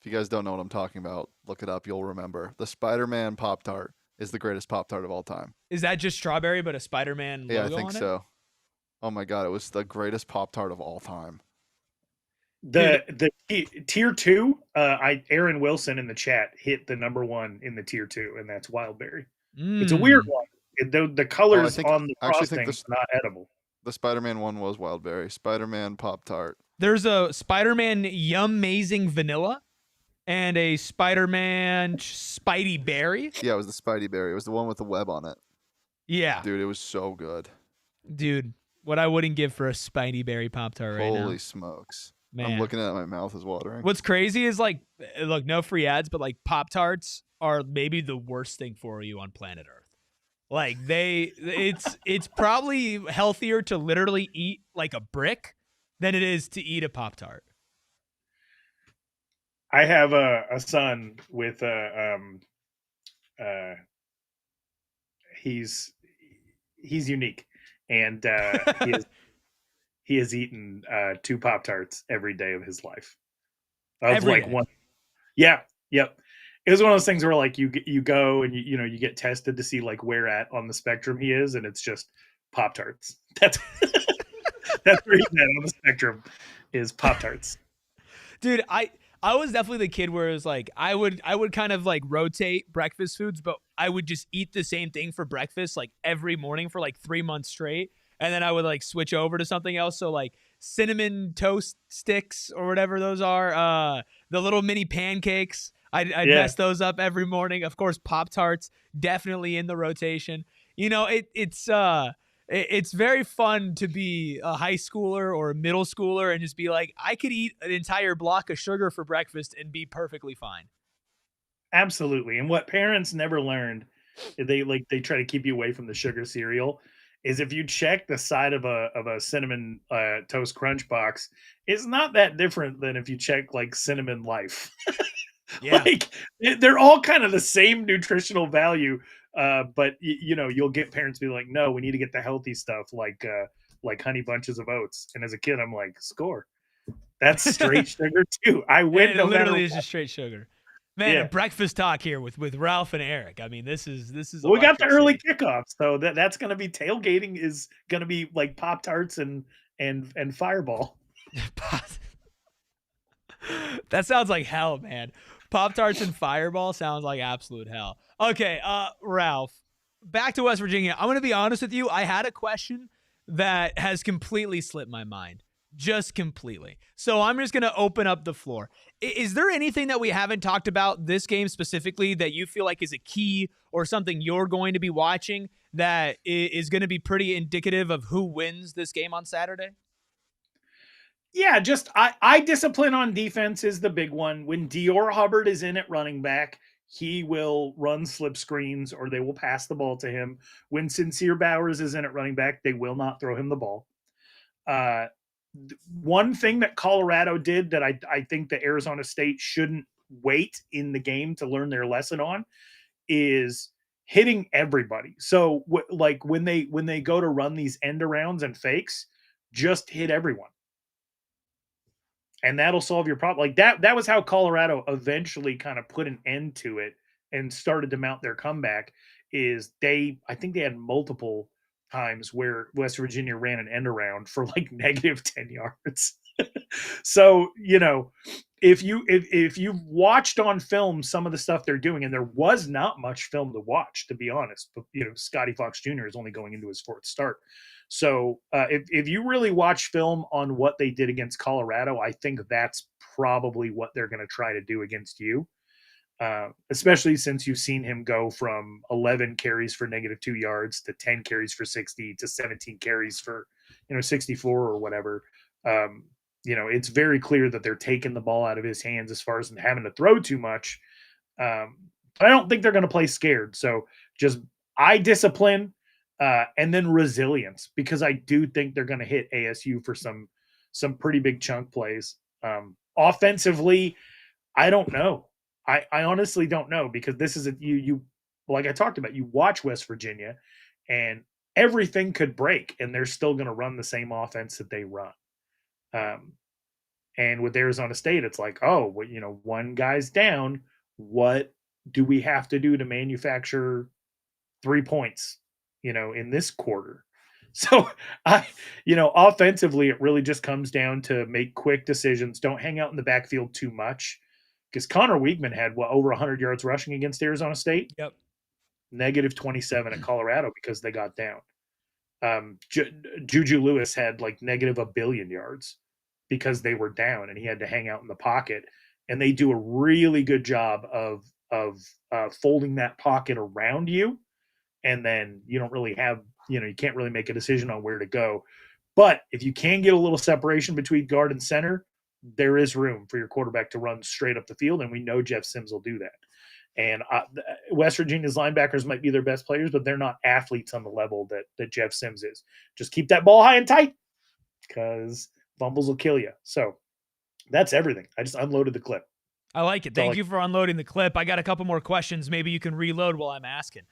[SPEAKER 3] If you guys don't know what I'm talking about, look it up. You'll remember. The Spider-Man Pop-Tart is the greatest Pop-Tart of all time.
[SPEAKER 1] Is that just strawberry but a Spider-Man logo
[SPEAKER 3] Yeah, I think
[SPEAKER 1] on it?
[SPEAKER 3] so. Oh my god, it was the greatest Pop-Tart of all time.
[SPEAKER 2] The tier 2, Aaron Wilson in the chat hit the number 1 in the tier 2, and that's Wildberry. It's a weird one. The colors on the frosting are not edible.
[SPEAKER 3] The Spider-Man one was Wildberry. Spider-Man Pop-Tart.
[SPEAKER 1] There's a Spider-Man Yum-Mazing Vanilla and a Spider-Man Spidey Berry.
[SPEAKER 3] Yeah, it was the Spidey Berry. It was the one with the web on it.
[SPEAKER 1] Yeah.
[SPEAKER 3] Dude, it was so good.
[SPEAKER 1] Dude, what I wouldn't give for a Spidey Berry Pop-Tart right now.
[SPEAKER 3] Holy smokes.
[SPEAKER 1] Man.
[SPEAKER 3] I'm looking at it, my mouth is watering.
[SPEAKER 1] What's crazy is like, look, no free ads, but like Pop-Tarts are maybe the worst thing for you on planet Earth. Like it's probably healthier to literally eat like a brick than it is to eat a Pop-Tart.
[SPEAKER 2] I have a son with he's unique, and he has eaten 2 Pop-Tarts every day of his life.
[SPEAKER 1] Every day.
[SPEAKER 2] One. Yeah. Yep. It was one of those things where like you go and you get tested to see like where at on the spectrum he is, and it's just Pop-Tarts. That's that's where he's at on the spectrum, is Pop-Tarts.
[SPEAKER 1] Dude, I was definitely the kid where it was like I would kind of like rotate breakfast foods, but I would just eat the same thing for breakfast like every morning for like 3 months straight, and then I would like switch over to something else. So like cinnamon toast sticks or whatever those are, the little mini pancakes. I'd mess those up every morning. Of course, Pop-Tarts definitely in the rotation. You know, it's very fun to be a high schooler or a middle schooler and just be like, I could eat an entire block of sugar for breakfast and be perfectly fine.
[SPEAKER 2] Absolutely. And what parents never learned, they try to keep you away from the sugar cereal, is if you check the side of a cinnamon toast crunch box, it's not that different than if you check like Cinnamon Life.
[SPEAKER 1] Yeah.
[SPEAKER 2] Like they're all kind of the same nutritional value, but you'll get parents be like, no, we need to get the healthy stuff like Honey Bunches of Oats. And as a kid, I'm like, score. That's straight sugar too. I win.
[SPEAKER 1] It
[SPEAKER 2] no
[SPEAKER 1] literally
[SPEAKER 2] matter
[SPEAKER 1] is just straight sugar. Man, a breakfast talk here with Ralph and Eric. I mean, this is.
[SPEAKER 2] Well, we got the early kickoff, so that's going to be tailgating. Is going to be like Pop-Tarts and Fireball.
[SPEAKER 1] That sounds like hell, man. Pop-Tarts and Fireball sounds like absolute hell. Okay, Ralph, back to West Virginia. I'm going to be honest with you. I had a question that has completely slipped my mind. Just completely. So I'm just going to open up the floor. Is there anything that we haven't talked about this game specifically that you feel like is a key or something you're going to be watching that is going to be pretty indicative of who wins this game on Saturday?
[SPEAKER 2] Yeah, just I discipline on defense is the big one. When Dior Hubbard is in at running back, he will run slip screens or they will pass the ball to him. When Sincere Bowers is in at running back, they will not throw him the ball. One thing that Colorado did that I think that Arizona State shouldn't wait in the game to learn their lesson on is hitting everybody. So like when they go to run these end arounds and fakes, just hit everyone. And that'll solve your problem. Like that was how Colorado eventually kind of put an end to it and started to mount their comeback. I think they had multiple times where West Virginia ran an end around for like negative 10 yards. So, if you've watched on film some of the stuff they're doing, and there was not much film to watch, to be honest, but Scotty Fox Jr. is only going into his 4th start. So if you really watch film on what they did against Colorado, I think that's probably what they're going to try to do against you, especially since you've seen him go from 11 carries for negative 2 yards to 10 carries for 60 to 17 carries for 64 or whatever. It's very clear that they're taking the ball out of his hands as far as having to throw too much. But I don't think they're going to play scared. So just eye discipline. And then resilience, because I do think they're going to hit ASU for some some pretty big chunk plays. Offensively, I don't know. I honestly don't know, because this is you like I talked about, you watch West Virginia and everything could break and they're still going to run the same offense that they run. And with Arizona State, it's like, oh, well, one guy's down. What do we have to do to manufacture 3 points, in this quarter? So offensively, it really just comes down to make quick decisions. Don't hang out in the backfield too much, because Connor Weigman had over 100 yards rushing against Arizona State.
[SPEAKER 1] Yep.
[SPEAKER 2] Negative 27 at Colorado because they got down. Juju Lewis had like negative 1 billion yards because they were down and he had to hang out in the pocket. And they do a really good job of folding that pocket around you. And then you don't really have, you can't really make a decision on where to go. But if you can get a little separation between guard and center, there is room for your quarterback to run straight up the field. And we know Jeff Sims will do that. And West Virginia's linebackers might be their best players, but they're not athletes on the level that Jeff Sims is. Just keep that ball high and tight, because fumbles will kill you. So that's everything. I just unloaded the clip.
[SPEAKER 1] I like it. Thank you for unloading the clip. I got a couple more questions. Maybe you can reload while I'm asking.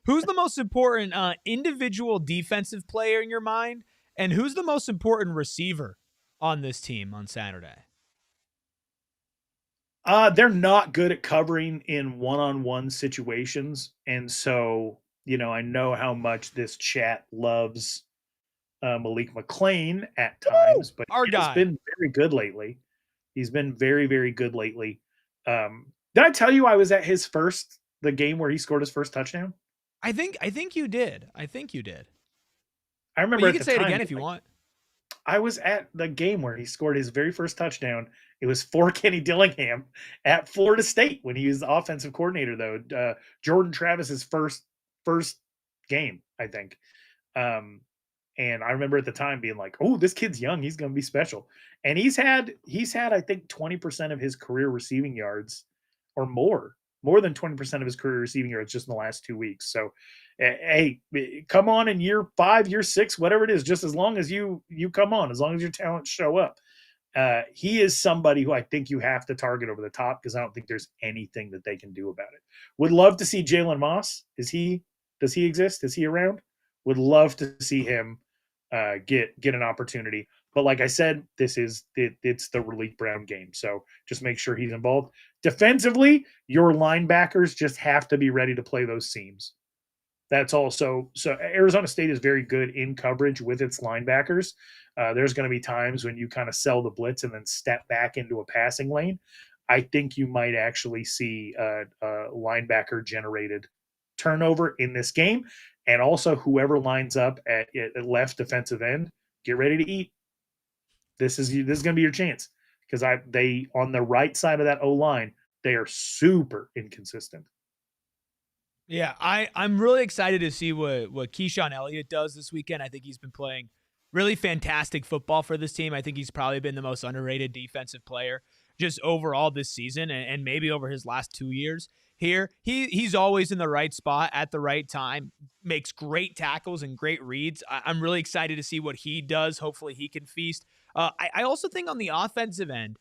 [SPEAKER 1] Who's the most important individual defensive player in your mind? And who's the most important receiver on this team on Saturday?
[SPEAKER 2] They're not good at covering in one-on-one situations. And so, I know how much this chat loves Malik McClain at times, but he's been very good lately. He's been very, very good lately. Did I tell you I was at the game where he scored his first touchdown?
[SPEAKER 1] I think you did. I
[SPEAKER 2] remember.
[SPEAKER 1] You can say it again if you want.
[SPEAKER 2] I was at the game where he scored his very first touchdown. It was for Kenny Dillingham at Florida State when he was the offensive coordinator, though. Jordan Travis's first game, I think. And I remember at the time being like, "Oh, this kid's young. He's going to be special." And he's had I think 20% of his career receiving yards, or more than 20% of his career receiving yards just in the last 2 weeks. So, hey, come on in year 5, year 6, whatever it is, just as long as you come on, as long as your talents show up. He is somebody who I think you have to target over the top, because I don't think there's anything that they can do about it. Would love to see Jalen Moss. Does he exist? Is he around? Would love to see him get an opportunity. But like I said, it's the Raleek Brown game. So just make sure he's involved. Defensively, your linebackers just have to be ready to play those seams. That's also so Arizona State is very good in coverage with its linebackers. There's going to be times when you kind of sell the blitz and then step back into a passing lane. I think you might actually see a linebacker generated turnover in this game. And also whoever lines up at left defensive end, get ready to eat. This is going to be your chance, because they on the right side of that O-line, they are super inconsistent.
[SPEAKER 1] Yeah, I'm really excited to see what Keyshawn Elliott does this weekend. I think he's been playing really fantastic football for this team. I think he's probably been the most underrated defensive player just overall this season, and maybe over his last 2 years here. He's always in the right spot at the right time, makes great tackles and great reads. I'm really excited to see what he does. Hopefully he can feast. I also think on the offensive end,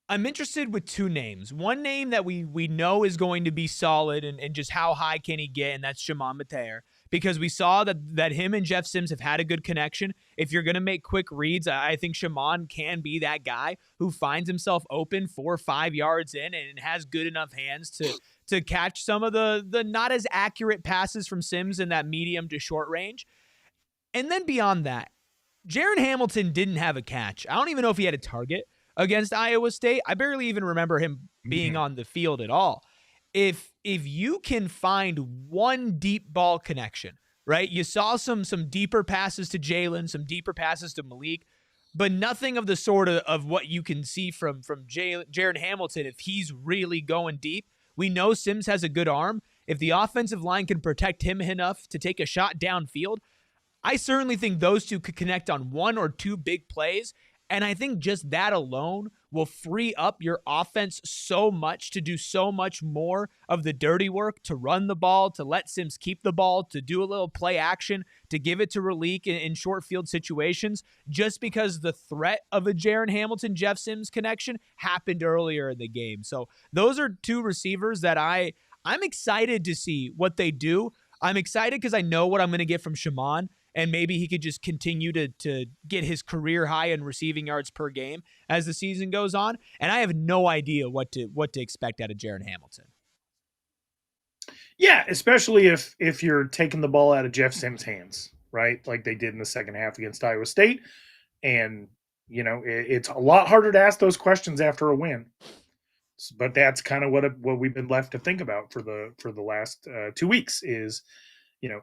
[SPEAKER 1] I'm interested with 2 names. One name that we know is going to be solid and just how high can he get, and that's Shimon Mateer, because we saw that him and Jeff Sims have had a good connection. If you're going to make quick reads, I think Shimon can be that guy who finds himself open 4 or 5 yards in and has good enough hands to catch some of the not as accurate passes from Sims in that medium to short range. And then beyond that, Jaron Hamilton didn't have a catch. I don't even know if he had a target against Iowa State. I barely even remember him being on the field at all. If you can find one deep ball connection, right? You saw some deeper passes to Jalen, some deeper passes to Malik, but nothing of the sort of what you can see from Jaron Hamilton if he's really going deep. We know Sims has a good arm. If the offensive line can protect him enough to take a shot downfield, I certainly think those two could connect on 1 or 2 big plays, And I think just that alone will free up your offense so much to do so much more of the dirty work, to run the ball, to let Sims keep the ball, to do a little play action, to give it to Raleek in short field situations, just because the threat of a Jaron Hamilton-Jeff Sims connection happened earlier in the game. So those are two receivers that I'm excited to see what they do. I'm excited because I know what I'm going to get from Shaman, and maybe he could just continue to get his career high in receiving yards per game as the season goes on. And I have no idea what to expect out of Jaron Hamilton.
[SPEAKER 2] Yeah, especially if you're taking the ball out of Jeff Sims' hands, right? Like they did in the second half against Iowa State. And, it's a lot harder to ask those questions after a win. But that's kind of what we've been left to think about for the last 2 weeks is,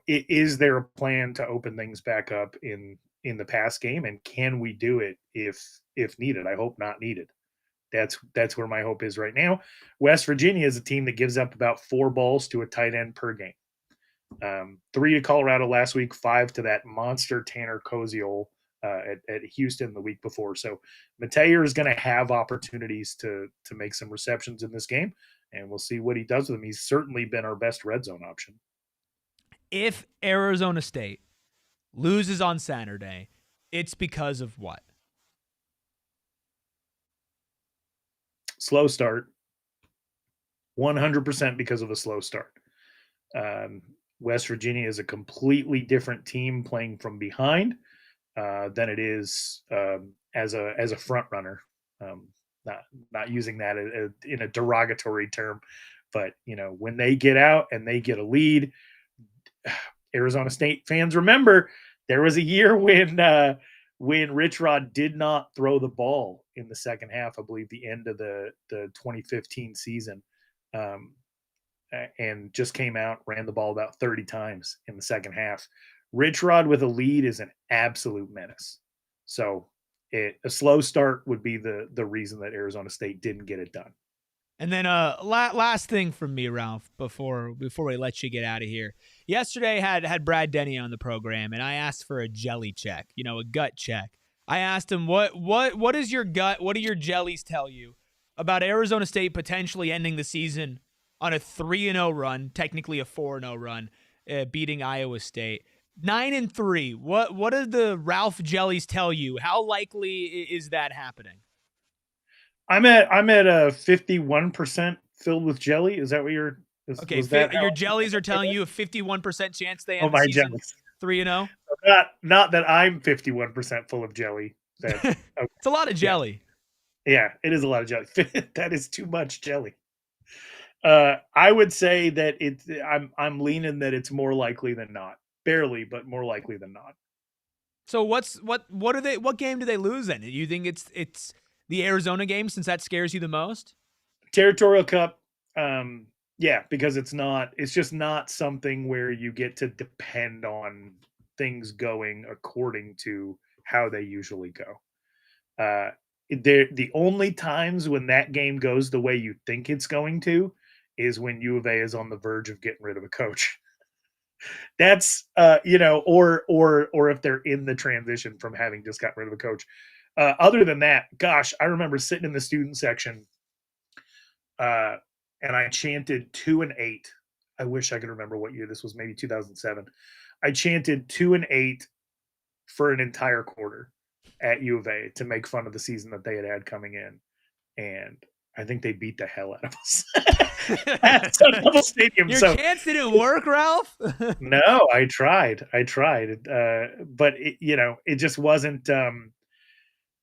[SPEAKER 2] is there a plan to open things back up in the pass game, and can we do it if needed? I hope not needed. That's where my hope is right now. West Virginia is a team that gives up about 4 balls to a tight end per game. 3 to Colorado last week, 5 to that monster Tanner Koziol at Houston the week before. So Mateer is going to have opportunities to make some receptions in this game, and we'll see what he does with them. He's certainly been our best red zone option.
[SPEAKER 1] If Arizona State loses on Saturday, it's because of what?
[SPEAKER 2] Slow start. 100% because of a slow start. West Virginia is a completely different team playing from behind than it is as a front runner. Not using that in a derogatory term, but when they get out and they get a lead, Arizona State fans remember there was a year when Rich Rod did not throw the ball in the second half. I believe the end of the 2015 season. And just came out, ran the ball about 30 times in the second half. Rich Rod with a lead is an absolute menace. So a slow start would be the reason that Arizona State didn't get it done.
[SPEAKER 1] And then last thing from me, Ralph, before we let you get out of here. Yesterday had Brad Denny on the program, and I asked for a jelly check, a gut check. I asked him, what is your gut, what do your jellies tell you about Arizona State potentially ending the season on a 3-0 run, technically a 4-0 run, beating Iowa State. 9-3. What do the Ralph jellies tell you? How likely is that happening?
[SPEAKER 2] I'm at a 51% filled with jelly. Is that what you're?
[SPEAKER 1] Okay, your jellies are telling you a 51% chance they end the season 3-0.
[SPEAKER 2] Not that I'm 51% full of jelly. Okay.
[SPEAKER 1] It's a lot of jelly.
[SPEAKER 2] Yeah, it is a lot of jelly. That is too much jelly. I would say that I'm leaning that it's more likely than not. Barely, but more likely than not.
[SPEAKER 1] So what game do they lose then? You think it's the Arizona game, since that scares you the most?
[SPEAKER 2] Territorial Cup, yeah, because it's just not something where you get to depend on things going according to how they usually go. The only times when that game goes the way you think it's going to is when U of A is on the verge of getting rid of a coach. That's or if they're in the transition from having just gotten rid of a coach. Other than that, gosh, I remember sitting in the student section and I chanted 2 and 8. I wish I could remember what year this was, maybe 2007. I chanted 2 and 8 for an entire quarter at U of A to make fun of the season that they had coming in. And I think they beat the hell out of us at Sun Devil Stadium.
[SPEAKER 1] Your chance didn't work, Ralph?
[SPEAKER 2] No, I tried. But it just wasn't,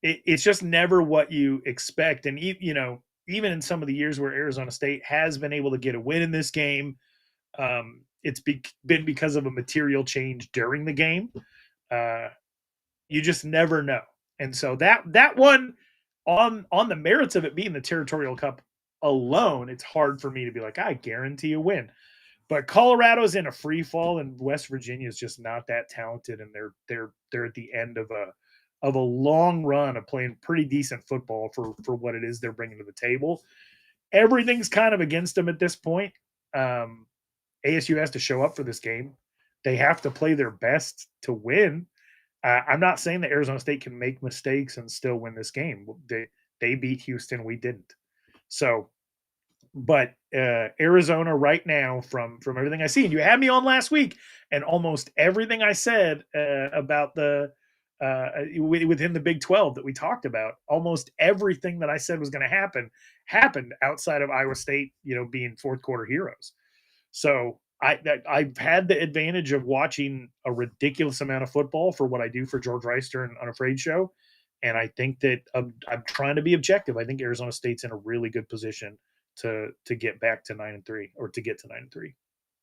[SPEAKER 2] it's just never what you expect. And, even in some of the years where Arizona State has been able to get a win in this game, it's been because of a material change during the game. You just never know. And so that one, on the merits of it being the Territorial Cup alone, it's hard for me to be like, I guarantee a win. But Colorado's in a free fall, and West Virginia is just not that talented, and they're at the end of a long run of playing pretty decent football for what it is they're bringing to the table. Everything's kind of against them at this point. ASU has to show up for this game. They have to play their best to win. I'm not saying that Arizona State can make mistakes and still win this game. They beat Houston. We didn't. So, but Arizona right now, from everything I see, and you had me on last week, and almost everything I said about the within the Big 12 that we talked about, almost everything that I said was going to happen happened outside of Iowa State, being fourth quarter heroes. So I've had the advantage of watching a ridiculous amount of football for what I do for George Reister and Unafraid Show. And I think that I'm trying to be objective. I think Arizona State's in a really good position to get back to 9-3, or to get to 9-3.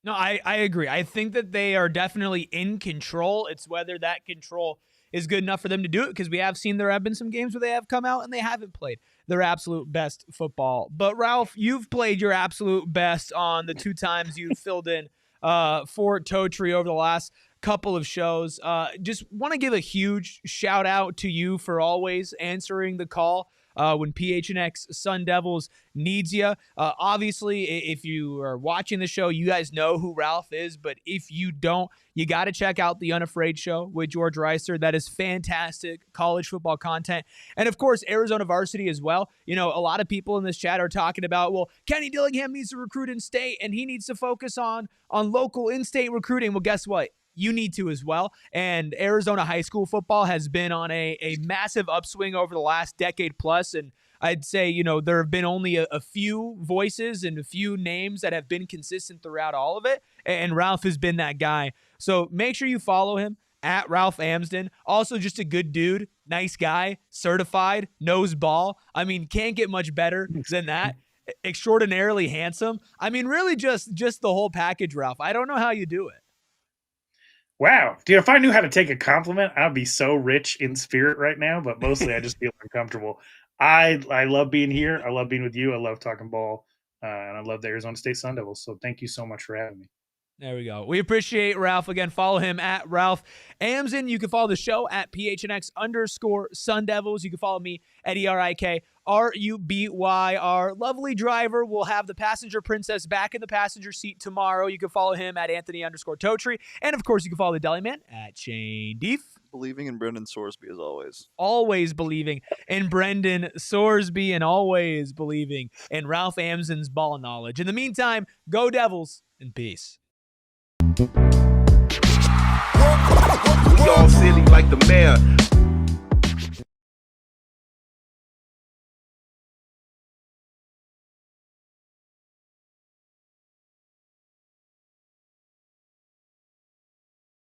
[SPEAKER 1] No, I agree. I think that they are definitely in control. It's whether that control is good enough for them to do it, because we have seen there have been some games where they have come out and they haven't played their absolute best football. But Ralph, you've played your absolute best on the 2 times you've filled in for Totri over the last couple of shows. Just want to give a huge shout out to you for always answering the call when PHNX Sun Devils needs you. Obviously, if you are watching the show, you guys know who Ralph is, but if you don't, you got to check out the Unafraid Show with George Reister. That is fantastic college football content. And of course, Arizona Varsity as well. A lot of people in this chat are talking about, well, Kenny Dillingham needs to recruit in state and he needs to focus on local in-state recruiting. Well, guess what? You need to as well. And Arizona high school football has been on a massive upswing over the last decade plus. And I'd say, there have been only a few voices and a few names that have been consistent throughout all of it. And Ralph has been that guy. So make sure you follow him at Ralph Amsden. Also just a good dude, nice guy, certified, knows ball. I mean, can't get much better than that. Extraordinarily handsome. I mean, really just the whole package, Ralph. I don't know how you do it.
[SPEAKER 2] Wow. Dude, if I knew how to take a compliment, I'd be so rich in spirit right now, but mostly I just feel uncomfortable. I love being here. I love being with you. I love talking ball, and I love the Arizona State Sun Devils. So thank you so much for having me.
[SPEAKER 1] There we go. We appreciate Ralph. Again, follow him at Ralph Amsden. You can follow the show at PHNX_Sun Devils. You can follow me at ERIK RUBY. Our lovely driver will have the passenger princess back in the passenger seat tomorrow. You can follow him at Anthony_Totri. And of course, you can follow the deli man at Shane Deef.
[SPEAKER 3] Believing in Brendan Sorsby as always.
[SPEAKER 1] Always believing in Brendan Sorsby and always believing in Ralph Amsden's ball knowledge. In the meantime, go Devils and peace.
[SPEAKER 4] We all silly like the mayor.